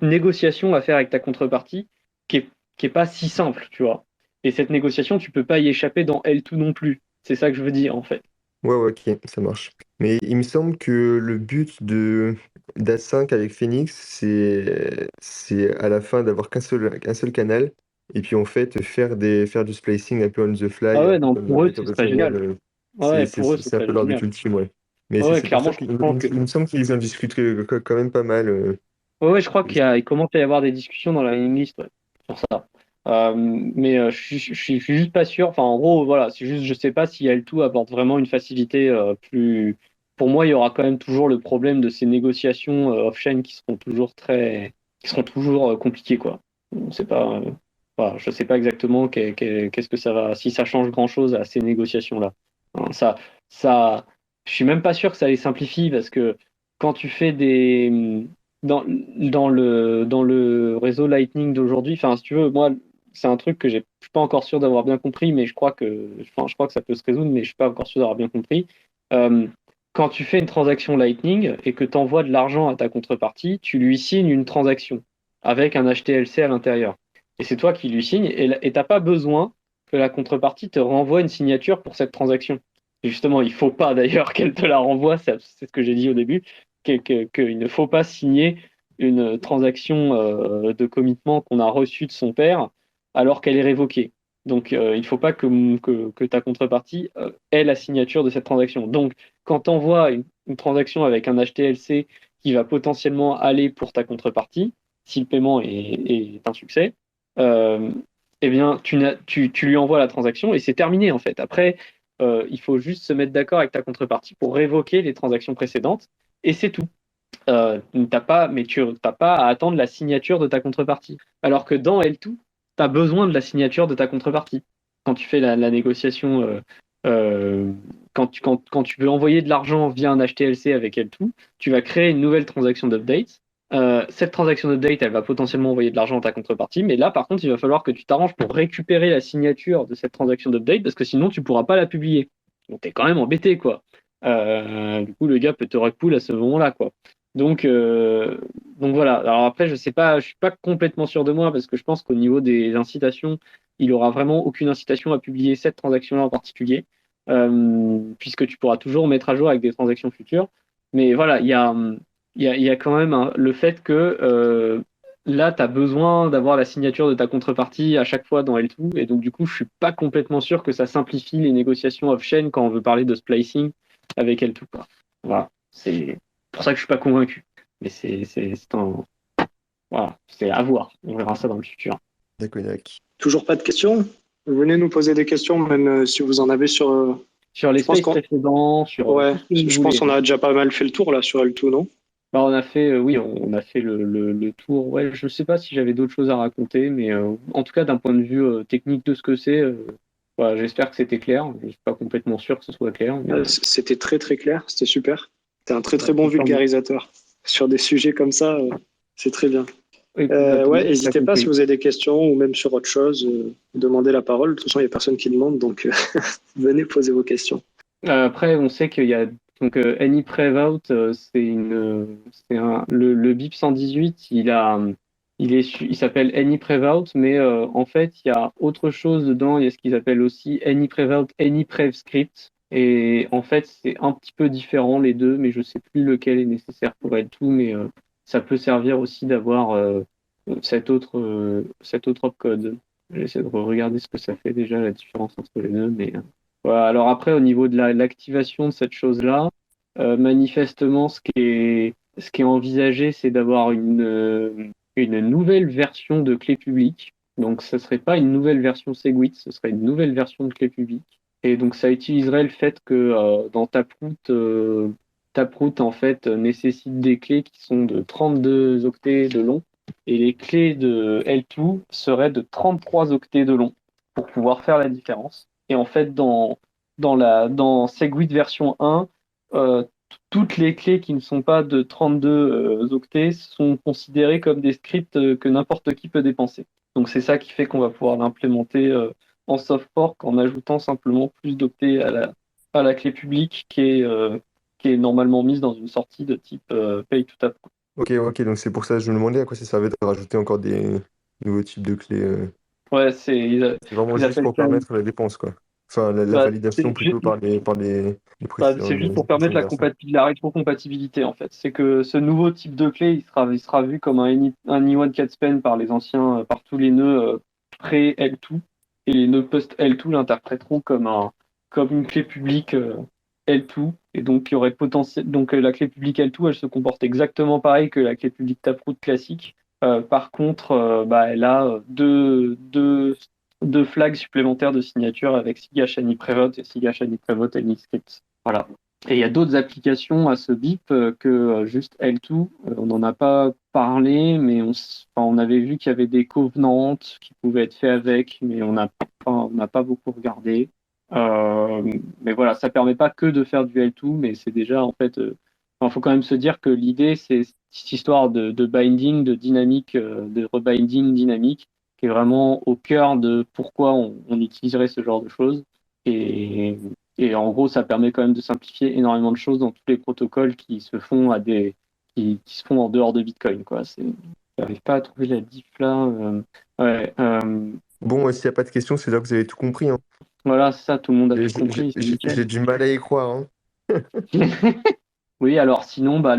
B: négociation à faire avec ta contrepartie qui est, qui est pas si simple, tu vois. Et cette négociation, tu peux pas y échapper dans L2 non plus. C'est ça que je veux dire, en fait.
A: Ouais, ouais, ok, ça marche. Mais il me semble que le but de d'A5 avec Phoenix, c'est à la fin d'avoir qu'un seul canal, et puis en fait faire du splicing un peu on the
B: Ah
A: fly, un
B: ouais,
A: peu
B: non,
A: comme dans
B: pour eux,
A: Night
B: ce
A: of the
B: serait
A: Funny.
B: génial. Ouais, pour eux, ce
A: C'est un
B: serait
A: peu leur but
B: génial.
A: ultime, ouais. Mais
B: Ouais,
A: c'est pour ça
B: clairement, je
A: qu'il
B: pense que.
A: il me semble qu'ils en discutent quand même pas mal.
B: Ouais, ouais, je crois il commence à y avoir des discussions dans la mailing list, ouais, sur ça. Mais je suis juste pas sûr. Enfin, en gros, voilà, c'est juste, je sais pas si L2 apporte vraiment une facilité plus. Pour moi, il y aura quand même toujours le problème de ces négociations off-chain qui seront toujours compliquées, quoi. On sait pas. Voilà, je sais pas exactement qu'est-ce que ça va, si ça change grand-chose à ces négociations-là. Hein, je suis même pas sûr que ça les simplifie parce que quand tu fais dans le réseau Lightning d'aujourd'hui, enfin, si tu veux, moi, c'est un truc que je suis pas encore sûr d'avoir bien compris, mais je crois que ça peut se résoudre, mais je suis pas encore sûr d'avoir bien compris. Euh, Quand tu fais une transaction Lightning et que tu envoies de l'argent à ta contrepartie, tu lui signes une transaction avec un HTLC à l'intérieur. Et c'est toi qui lui signes et t'as pas besoin que la contrepartie te renvoie une signature pour cette transaction. Et justement, il faut pas d'ailleurs qu'elle te la renvoie, c'est ce que j'ai dit au début qu'il ne faut pas signer une transaction de commitment qu'on a reçue de son père alors qu'elle est révoquée. Donc, il ne faut pas que ta contrepartie ait la signature de cette transaction. Donc, quand tu envoies une transaction avec un HTLC qui va potentiellement aller pour ta contrepartie, si le paiement est un succès, euh, eh bien, tu lui envoies la transaction et c'est terminé en fait. Après, il faut juste se mettre d'accord avec ta contrepartie pour révoquer les transactions précédentes et c'est tout. Mais tu n'as pas à attendre la signature de ta contrepartie. Alors que dans L2, tu as besoin de la signature de ta contrepartie. Quand tu fais la négociation, euh, quand tu veux envoyer de l'argent via un HTLC avec L2, tu vas créer une nouvelle transaction d'update. Cette transaction d'update, elle va potentiellement envoyer de l'argent à ta contrepartie, mais là, par contre, il va falloir que tu t'arranges pour récupérer la signature de cette transaction d'update parce que sinon, tu ne pourras pas la publier. Donc, tu es quand même embêté, quoi. Du coup, le gars peut te rug pull à ce moment-là, quoi. Donc, euh, donc voilà. Alors après, je sais pas, je suis pas complètement sûr de moi parce que je pense qu'au niveau des incitations, il aura vraiment aucune incitation à publier cette transaction-là en particulier, puisque tu pourras toujours mettre à jour avec des transactions futures. Mais voilà, il y a quand même le fait que là, tu as besoin d'avoir la signature de ta contrepartie à chaque fois dans L2, et donc du coup, je suis pas complètement sûr que ça simplifie les négociations off-chain quand on veut parler de splicing avec L2, quoi. Voilà, c'est pour ça que je suis pas convaincu. Mais voilà, c'est à voir. On verra ça dans le futur.
A: D'accord.
C: Toujours pas de questions? Venez nous poser des questions, même si vous en avez sur.
B: Sur les
C: Je pense
B: spaces
C: qu'on.
B: précédents, sur
C: Ouais,
B: tout ce que vous
C: je pense
B: voulez.
C: qu'on a déjà pas mal fait le tour là sur L2, non?
B: Bah, on a fait, oui, on a fait le tour. Ouais, je sais pas si j'avais d'autres choses à raconter, mais en tout cas, d'un point de vue technique de ce que c'est, voilà, j'espère que c'était clair. Je suis pas complètement sûr que ce soit clair, mais
C: C'était très très clair, c'était super. T'es un très
B: bah,
C: très bon
B: tant mieux.
C: vulgarisateur. Sur des sujets comme ça, c'est très bien.
B: Écoute, bah, tant
C: Ouais,
B: mieux si t'as
C: n'hésitez pas si
B: compris.
C: vous avez des questions ou même sur autre chose, demandez la parole. De toute façon, il n'y a personne qui demande, donc venez poser vos questions.
B: Après, on sait qu'il y a donc Any Prevout, le BIP 118, il s'appelle Any Prevout, mais en fait, il y a autre chose dedans. Il y a ce qu'ils appellent aussi Any Prevout, Any Prev Script. Et en fait, c'est un petit peu différent les deux, mais je sais plus lequel est nécessaire pour être tout, mais ça peut servir aussi d'avoir cet autre opcode. J'essaie de regarder ce que ça fait déjà la différence entre les deux, mais voilà. Alors après, au niveau de l'activation de cette chose-là, manifestement, ce qui est envisagé, c'est d'avoir une nouvelle version de clé publique. Donc, ce ne serait pas une nouvelle version Segwit, ce serait une nouvelle version de clé publique. Et donc, ça utiliserait le fait que dans Taproot, en fait, nécessite des clés qui sont de 32 octets de long. Et les clés de L2 seraient de 33 octets de long pour pouvoir faire la différence. Et en fait, dans Segwit version 1, toutes les clés qui ne sont pas de 32 octets sont considérées comme des scripts que n'importe qui peut dépenser. Donc c'est ça qui fait qu'on va pouvoir l'implémenter en soft fork en ajoutant simplement plus d'octets à la clé publique qui est normalement mise dans une sortie de type pay to tap.
A: Ok, ok, donc c'est pour ça que je me demandais à quoi ça servait de rajouter encore des nouveaux types de clés.
B: Ouais,
A: C'est vraiment
B: ils
A: juste
B: appellent
A: pour
B: ça
A: permettre la dépense, quoi. Enfin, la
B: Bah,
A: validation plutôt les
B: c'est juste pour
A: précédentes
B: permettre
A: versions.
B: la rétrocompatibilité, en fait. C'est que ce nouveau type de clé, il sera vu comme un E1 CatSpan par les anciens, par tous les nœuds pré-L2. Et les nœuds post-L2 l'interpréteront comme une clé publique L2. Et donc, il y aurait potentiel. Donc, la clé publique L2, elle se comporte exactement pareil que la clé publique Taproot classique. Par contre, bah, elle a deux flags supplémentaires de signature avec SIGA Shiny Prevot et SIGA Shiny Prevot AnyScript. Voilà. Et il y a d'autres applications à ce BIP que juste L2. On n'en a pas parlé, mais enfin, on avait vu qu'il y avait des covenants qui pouvaient être faits avec, mais on n'a pas beaucoup regardé. Mais voilà, ça permet pas que de faire du L2, mais c'est déjà en fait. Enfin, faut quand même se dire que l'idée, c'est cette histoire de binding, de dynamique, de rebinding dynamique, qui est vraiment au cœur de pourquoi on utiliserait ce genre de choses. Et, et en gros, ça permet quand même de simplifier énormément de choses dans tous les protocoles qui se font qui se font en dehors de Bitcoin, quoi. J'arrive pas à trouver la diff là. Ouais,
A: Bon, s'il n'y a pas de questions, c'est là que vous avez tout compris, hein.
B: voilà, c'est ça, tout le monde a
A: J'ai
B: tout compris, c'est nickel.
A: j'ai du mal à y croire, hein.
B: Oui, alors sinon, bah,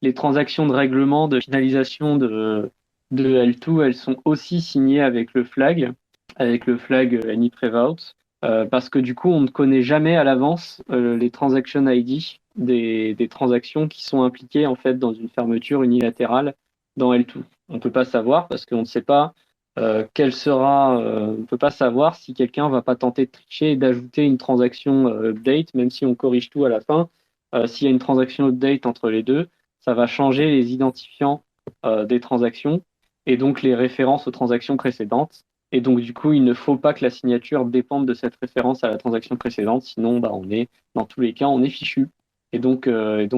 B: les transactions de règlement de finalisation de L2, elles sont aussi signées avec le flag AnyPrevout, parce que du coup, on ne connaît jamais à l'avance les transaction ID des transactions qui sont impliquées en fait dans une fermeture unilatérale dans L2. On ne peut pas savoir parce qu'on ne sait pas on ne peut pas savoir si quelqu'un va pas tenter de tricher et d'ajouter une transaction update, même si on corrige tout à la fin. S'il y a une transaction update entre les deux, ça va changer les identifiants des transactions et donc les références aux transactions précédentes. Et donc, du coup, il ne faut pas que la signature dépende de cette référence à la transaction précédente, sinon, bah, dans tous les cas, on est fichu. Et donc,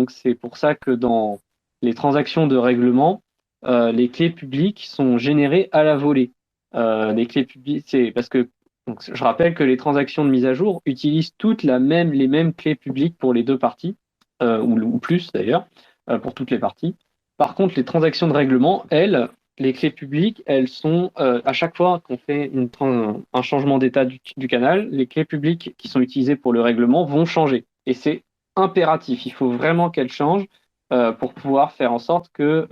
B: c'est pour ça que dans les transactions de règlement, les clés publiques sont générées à la volée. Les clés publiques, c'est parce que donc, je rappelle que les transactions de mise à jour utilisent toutes les mêmes clés publiques pour les deux parties, ou plus d'ailleurs, pour toutes les parties. Par contre, les transactions de règlement, elles, les clés publiques, elles sont, à chaque fois qu'on fait un changement d'état du canal, les clés publiques qui sont utilisées pour le règlement vont changer. Et c'est impératif. Il faut vraiment qu'elles changent pour pouvoir faire en sorte que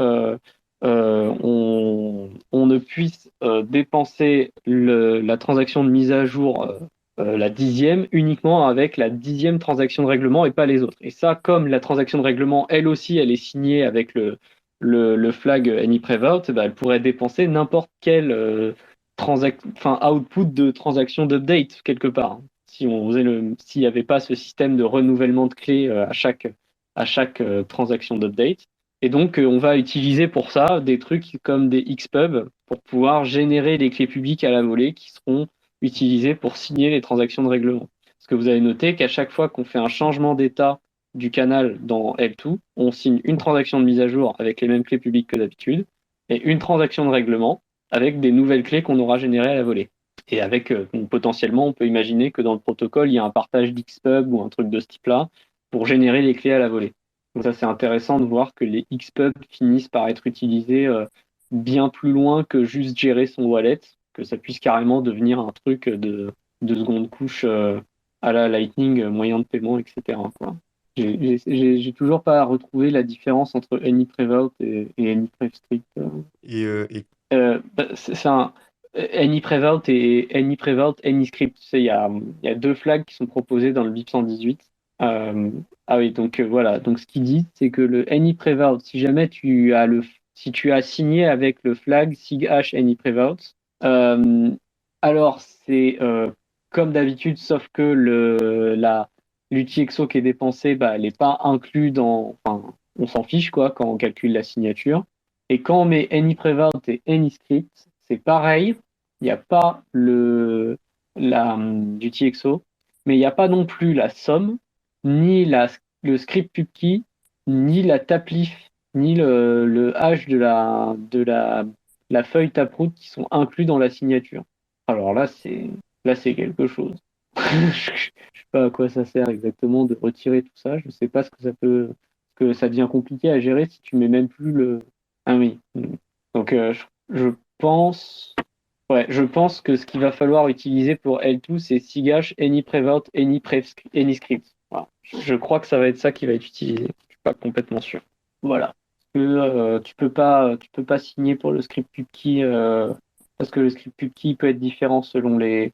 B: on ne puisse dépenser la transaction de mise à jour, la 10e, uniquement avec la 10e transaction de règlement et pas les autres. Et ça, comme la transaction de règlement, elle aussi, elle est signée avec le flag AnyPrevout, bah, elle pourrait dépenser n'importe quel output de transaction d'update quelque part. Si on faisait s'il n'y avait pas ce système de renouvellement de clés à chaque transaction d'update. Et donc, on va utiliser pour ça des trucs comme des Xpub pour pouvoir générer des clés publiques à la volée qui seront utilisées pour signer les transactions de règlement. Parce que vous avez noté qu'à chaque fois qu'on fait un changement d'état du canal dans L2, on signe une transaction de mise à jour avec les mêmes clés publiques que d'habitude et une transaction de règlement avec des nouvelles clés qu'on aura générées à la volée. Et avec, potentiellement, on peut imaginer que dans le protocole, il y a un partage d'Xpub ou un truc de ce type-là pour générer les clés à la volée. Donc ça, c'est intéressant de voir que les Xpub finissent par être utilisés bien plus loin que juste gérer son wallet, que ça puisse carrément devenir un truc de seconde couche à la Lightning, moyen de paiement, etc., quoi. J'ai toujours pas retrouvé la différence entre AnyPrevout et AnyPrevScript. C'est un AnyPrevout et AnyPrevout AnyScript. Tu sais, il y a deux flags qui sont proposés dans le BIP 118. Ah oui, donc voilà. Donc ce qu'il dit, c'est que le AnyPrevout, si jamais si tu as signé avec le flag SIGH AnyPrevout, euh, alors c'est comme d'habitude, sauf que l'UTXO qui est dépensé, bah, elle n'est pas inclus enfin, on s'en fiche quoi quand on calcule la signature. Et quand on met AnyPrevout et AnyScript, c'est pareil. Il n'y a pas du TXO, mais il n'y a pas non plus la somme, ni le script pubkey, ni la taplif, ni le hash la feuille taproot qui sont inclus dans la signature. Alors là c'est quelque chose. Je sais pas à quoi ça sert exactement de retirer tout ça. Je sais pas que ça devient compliqué à gérer si tu mets même plus le. Ah oui. Donc je pense Ouais, je pense que ce qu'il va falloir utiliser pour L2, c'est Sigash, AnyPrevout, AnyScript. Voilà. Je crois que ça va être ça qui va être utilisé. Je suis pas complètement sûr. Voilà. Tu peux pas signer pour le script pubkey parce que le script pubkey peut être différent selon les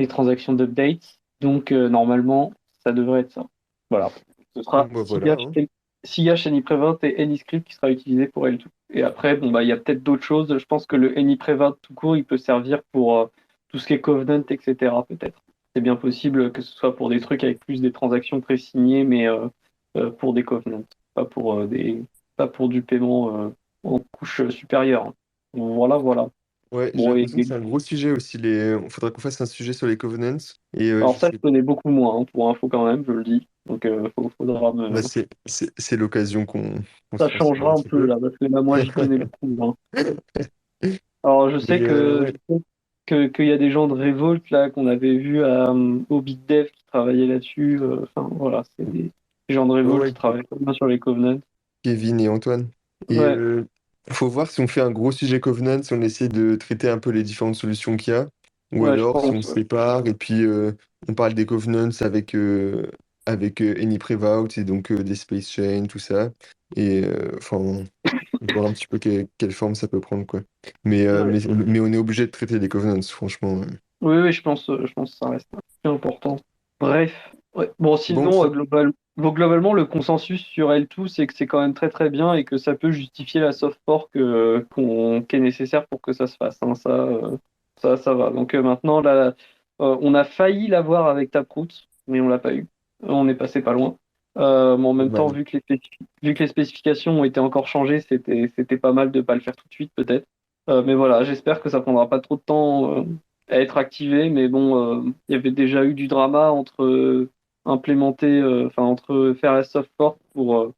B: transactions d'update. Donc normalement, ça devrait être ça. Voilà. Ce
A: Bon,
B: sera
A: bah voilà, hein.
B: Sigash, AnyPrevout et AnyScript qui sera utilisé pour L2. Et après, bon, bah, il y a peut-être d'autres choses. Je pense que le AnyPrevout tout court, il peut servir pour tout ce qui est Covenant, etc. Peut-être. C'est bien possible que ce soit pour des trucs avec plus des transactions pré-signées, mais pour des Covenants, pas pour du paiement en couche supérieure. Voilà, voilà.
A: Ouais, j'ai
B: Bon,
A: l'impression que c'est un gros sujet aussi. Il faudrait qu'on fasse un sujet sur les covenants. Et
B: alors
A: je
B: ça, je
A: sais
B: connais beaucoup moins, hein, pour info quand même, je le dis. Donc, faudra
A: bah,
B: me.
A: c'est l'occasion qu'on se
B: Ça
A: renseigne un
B: changera un
A: petit
B: peu
A: peu.
B: là, parce que là, moi, j'y connais beaucoup moins. Alors, je sais
A: Mais ouais,
B: qu'il y a des gens de Revolt là qu'on avait vu au BitDev qui travaillaient là-dessus. Enfin, voilà, c'est des gens de
A: ouais,
B: Revolt qui
A: ouais,
B: travaillent très bien sur les Covenants.
A: Kevin et Antoine. Et
B: Ouais,
A: faut voir si on fait un gros sujet covenant, si on essaie de traiter un peu les différentes solutions qu'il y a, ou
B: ouais, je
A: alors si on
B: pense.
A: se
B: Ouais,
A: sépare et puis on parle des covenants avec AnyPrevout et donc des space chain, tout ça. Et enfin, voir un petit peu quelle forme ça peut prendre, quoi. Mais,
B: ouais.
A: on est obligé de traiter les covenants, franchement.
B: Oui, oui, je pense que ça reste assez important. Bref, ouais. Bon,
A: Bon,
B: sinon, globalement, le consensus sur L2, c'est que c'est quand même très très bien et que ça peut justifier la soft fork qui est nécessaire pour que ça se fasse, hein. Ça va. Donc maintenant, là, on a failli l'avoir avec Taproot, mais on l'a pas eu. On est passé pas loin. Mais en même temps,
A: dommage.
B: vu que les spécifications ont été encore changées, c'était pas mal de pas le faire tout de suite, peut-être. Mais voilà, j'espère que ça prendra pas trop de temps à être activé, mais bon, il y avait déjà eu du drama entre faire la soft fork pour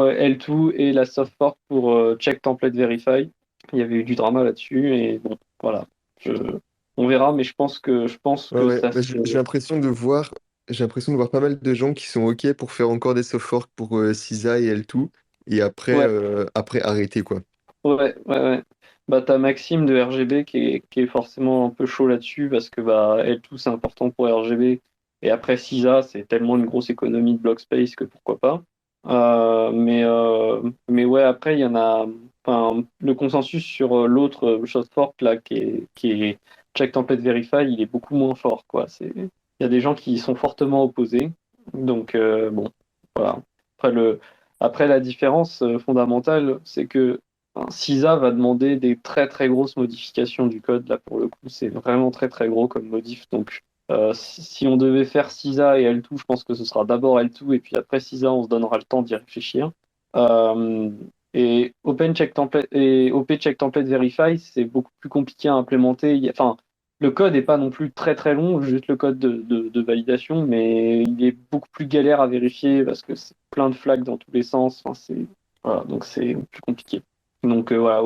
B: L2 et la soft fork pour check template verify. Il y avait eu du drama là-dessus et bon, voilà. Je- on verra, mais je pense que
A: Ouais,
B: ça
A: bah,
B: se.
A: j'ai l'impression de voir pas mal de gens qui sont OK pour faire encore des soft forks pour CISA et L2, et
B: Ouais,
A: après arrêter, quoi.
B: ouais, ouais, ouais. Bah, t'as Maxime de RGB qui est forcément un peu chaud là-dessus parce que bah, L2 c'est important pour RGB et après CISA c'est tellement une grosse économie de block space que pourquoi pas. Mais ouais, après il y en a. Enfin, le consensus sur l'autre short fork là qui est Check Template Verify, il est beaucoup moins fort quoi. Il y a des gens qui y sont fortement opposés. Donc bon, voilà. Après, après la différence fondamentale, c'est que CISA va demander des très très grosses modifications du code. Là, pour le coup, c'est vraiment très très gros comme modif. Donc, si on devait faire CISA et L2, je pense que ce sera d'abord L2 et puis après CISA, on se donnera le temps d'y réfléchir. Euh, et OP Check Template Verify, c'est beaucoup plus compliqué à implémenter. Enfin, le code n'est pas non plus très très long, juste le code de validation, mais il est beaucoup plus galère à vérifier parce que c'est plein de flags dans tous les sens. Enfin, voilà, donc c'est plus compliqué. Donc voilà,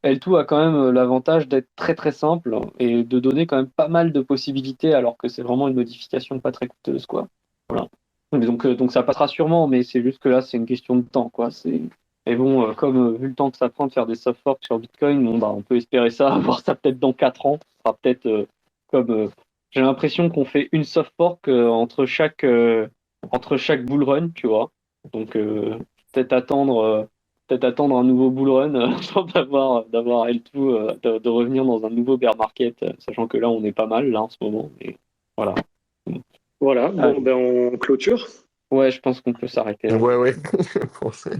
B: L2 a quand même l'avantage d'être très très simple et de donner quand même pas mal de possibilités alors que c'est vraiment une modification pas très coûteuse, quoi. Voilà. Donc ça passera sûrement, mais c'est juste que là c'est une question de temps, quoi. Et bon, comme vu le temps que ça prend de faire des soft forks sur Bitcoin, bon, bah, on peut espérer ça, avoir ça peut-être dans 4 ans. Ce sera peut-être comme j'ai l'impression qu'on fait une soft fork entre chaque bull run, tu vois. Donc peut-être attendre euh, peut-être attendre un nouveau bull run avant d'avoir L2, de revenir dans un nouveau bear market, sachant que là on est pas mal là en ce moment. Mais voilà.
C: Voilà,
B: Ah,
C: bon, ben on clôture.
B: ouais, je pense qu'on peut s'arrêter là.
A: Ouais, ouais, français.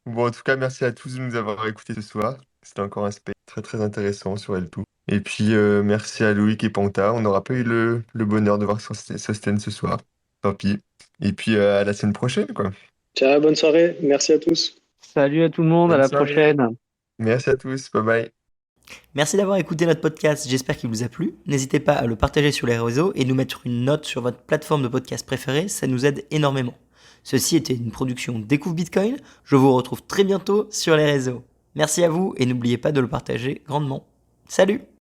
A: Bon, en tout cas, merci à tous de nous avoir écoutés ce soir. C'était encore un space très très intéressant sur L2. Et puis, merci à Loïc et Panta. On n'aura pas eu le bonheur de voir Sosten ce soir. Tant pis. Et puis, à la semaine prochaine, quoi.
C: Ciao, bonne soirée, merci à tous.
B: Salut à tout le monde, à
A: Bonne
B: la
A: soirée.
B: prochaine.
A: Merci à tous. Bye bye.
D: Merci d'avoir écouté notre podcast, j'espère qu'il vous a plu. N'hésitez pas à le partager sur les réseaux et nous mettre une note sur votre plateforme de podcast préférée, ça nous aide énormément. Ceci était une production Découvre Bitcoin, je vous retrouve très bientôt sur les réseaux. Merci à vous et n'oubliez pas de le partager grandement. Salut!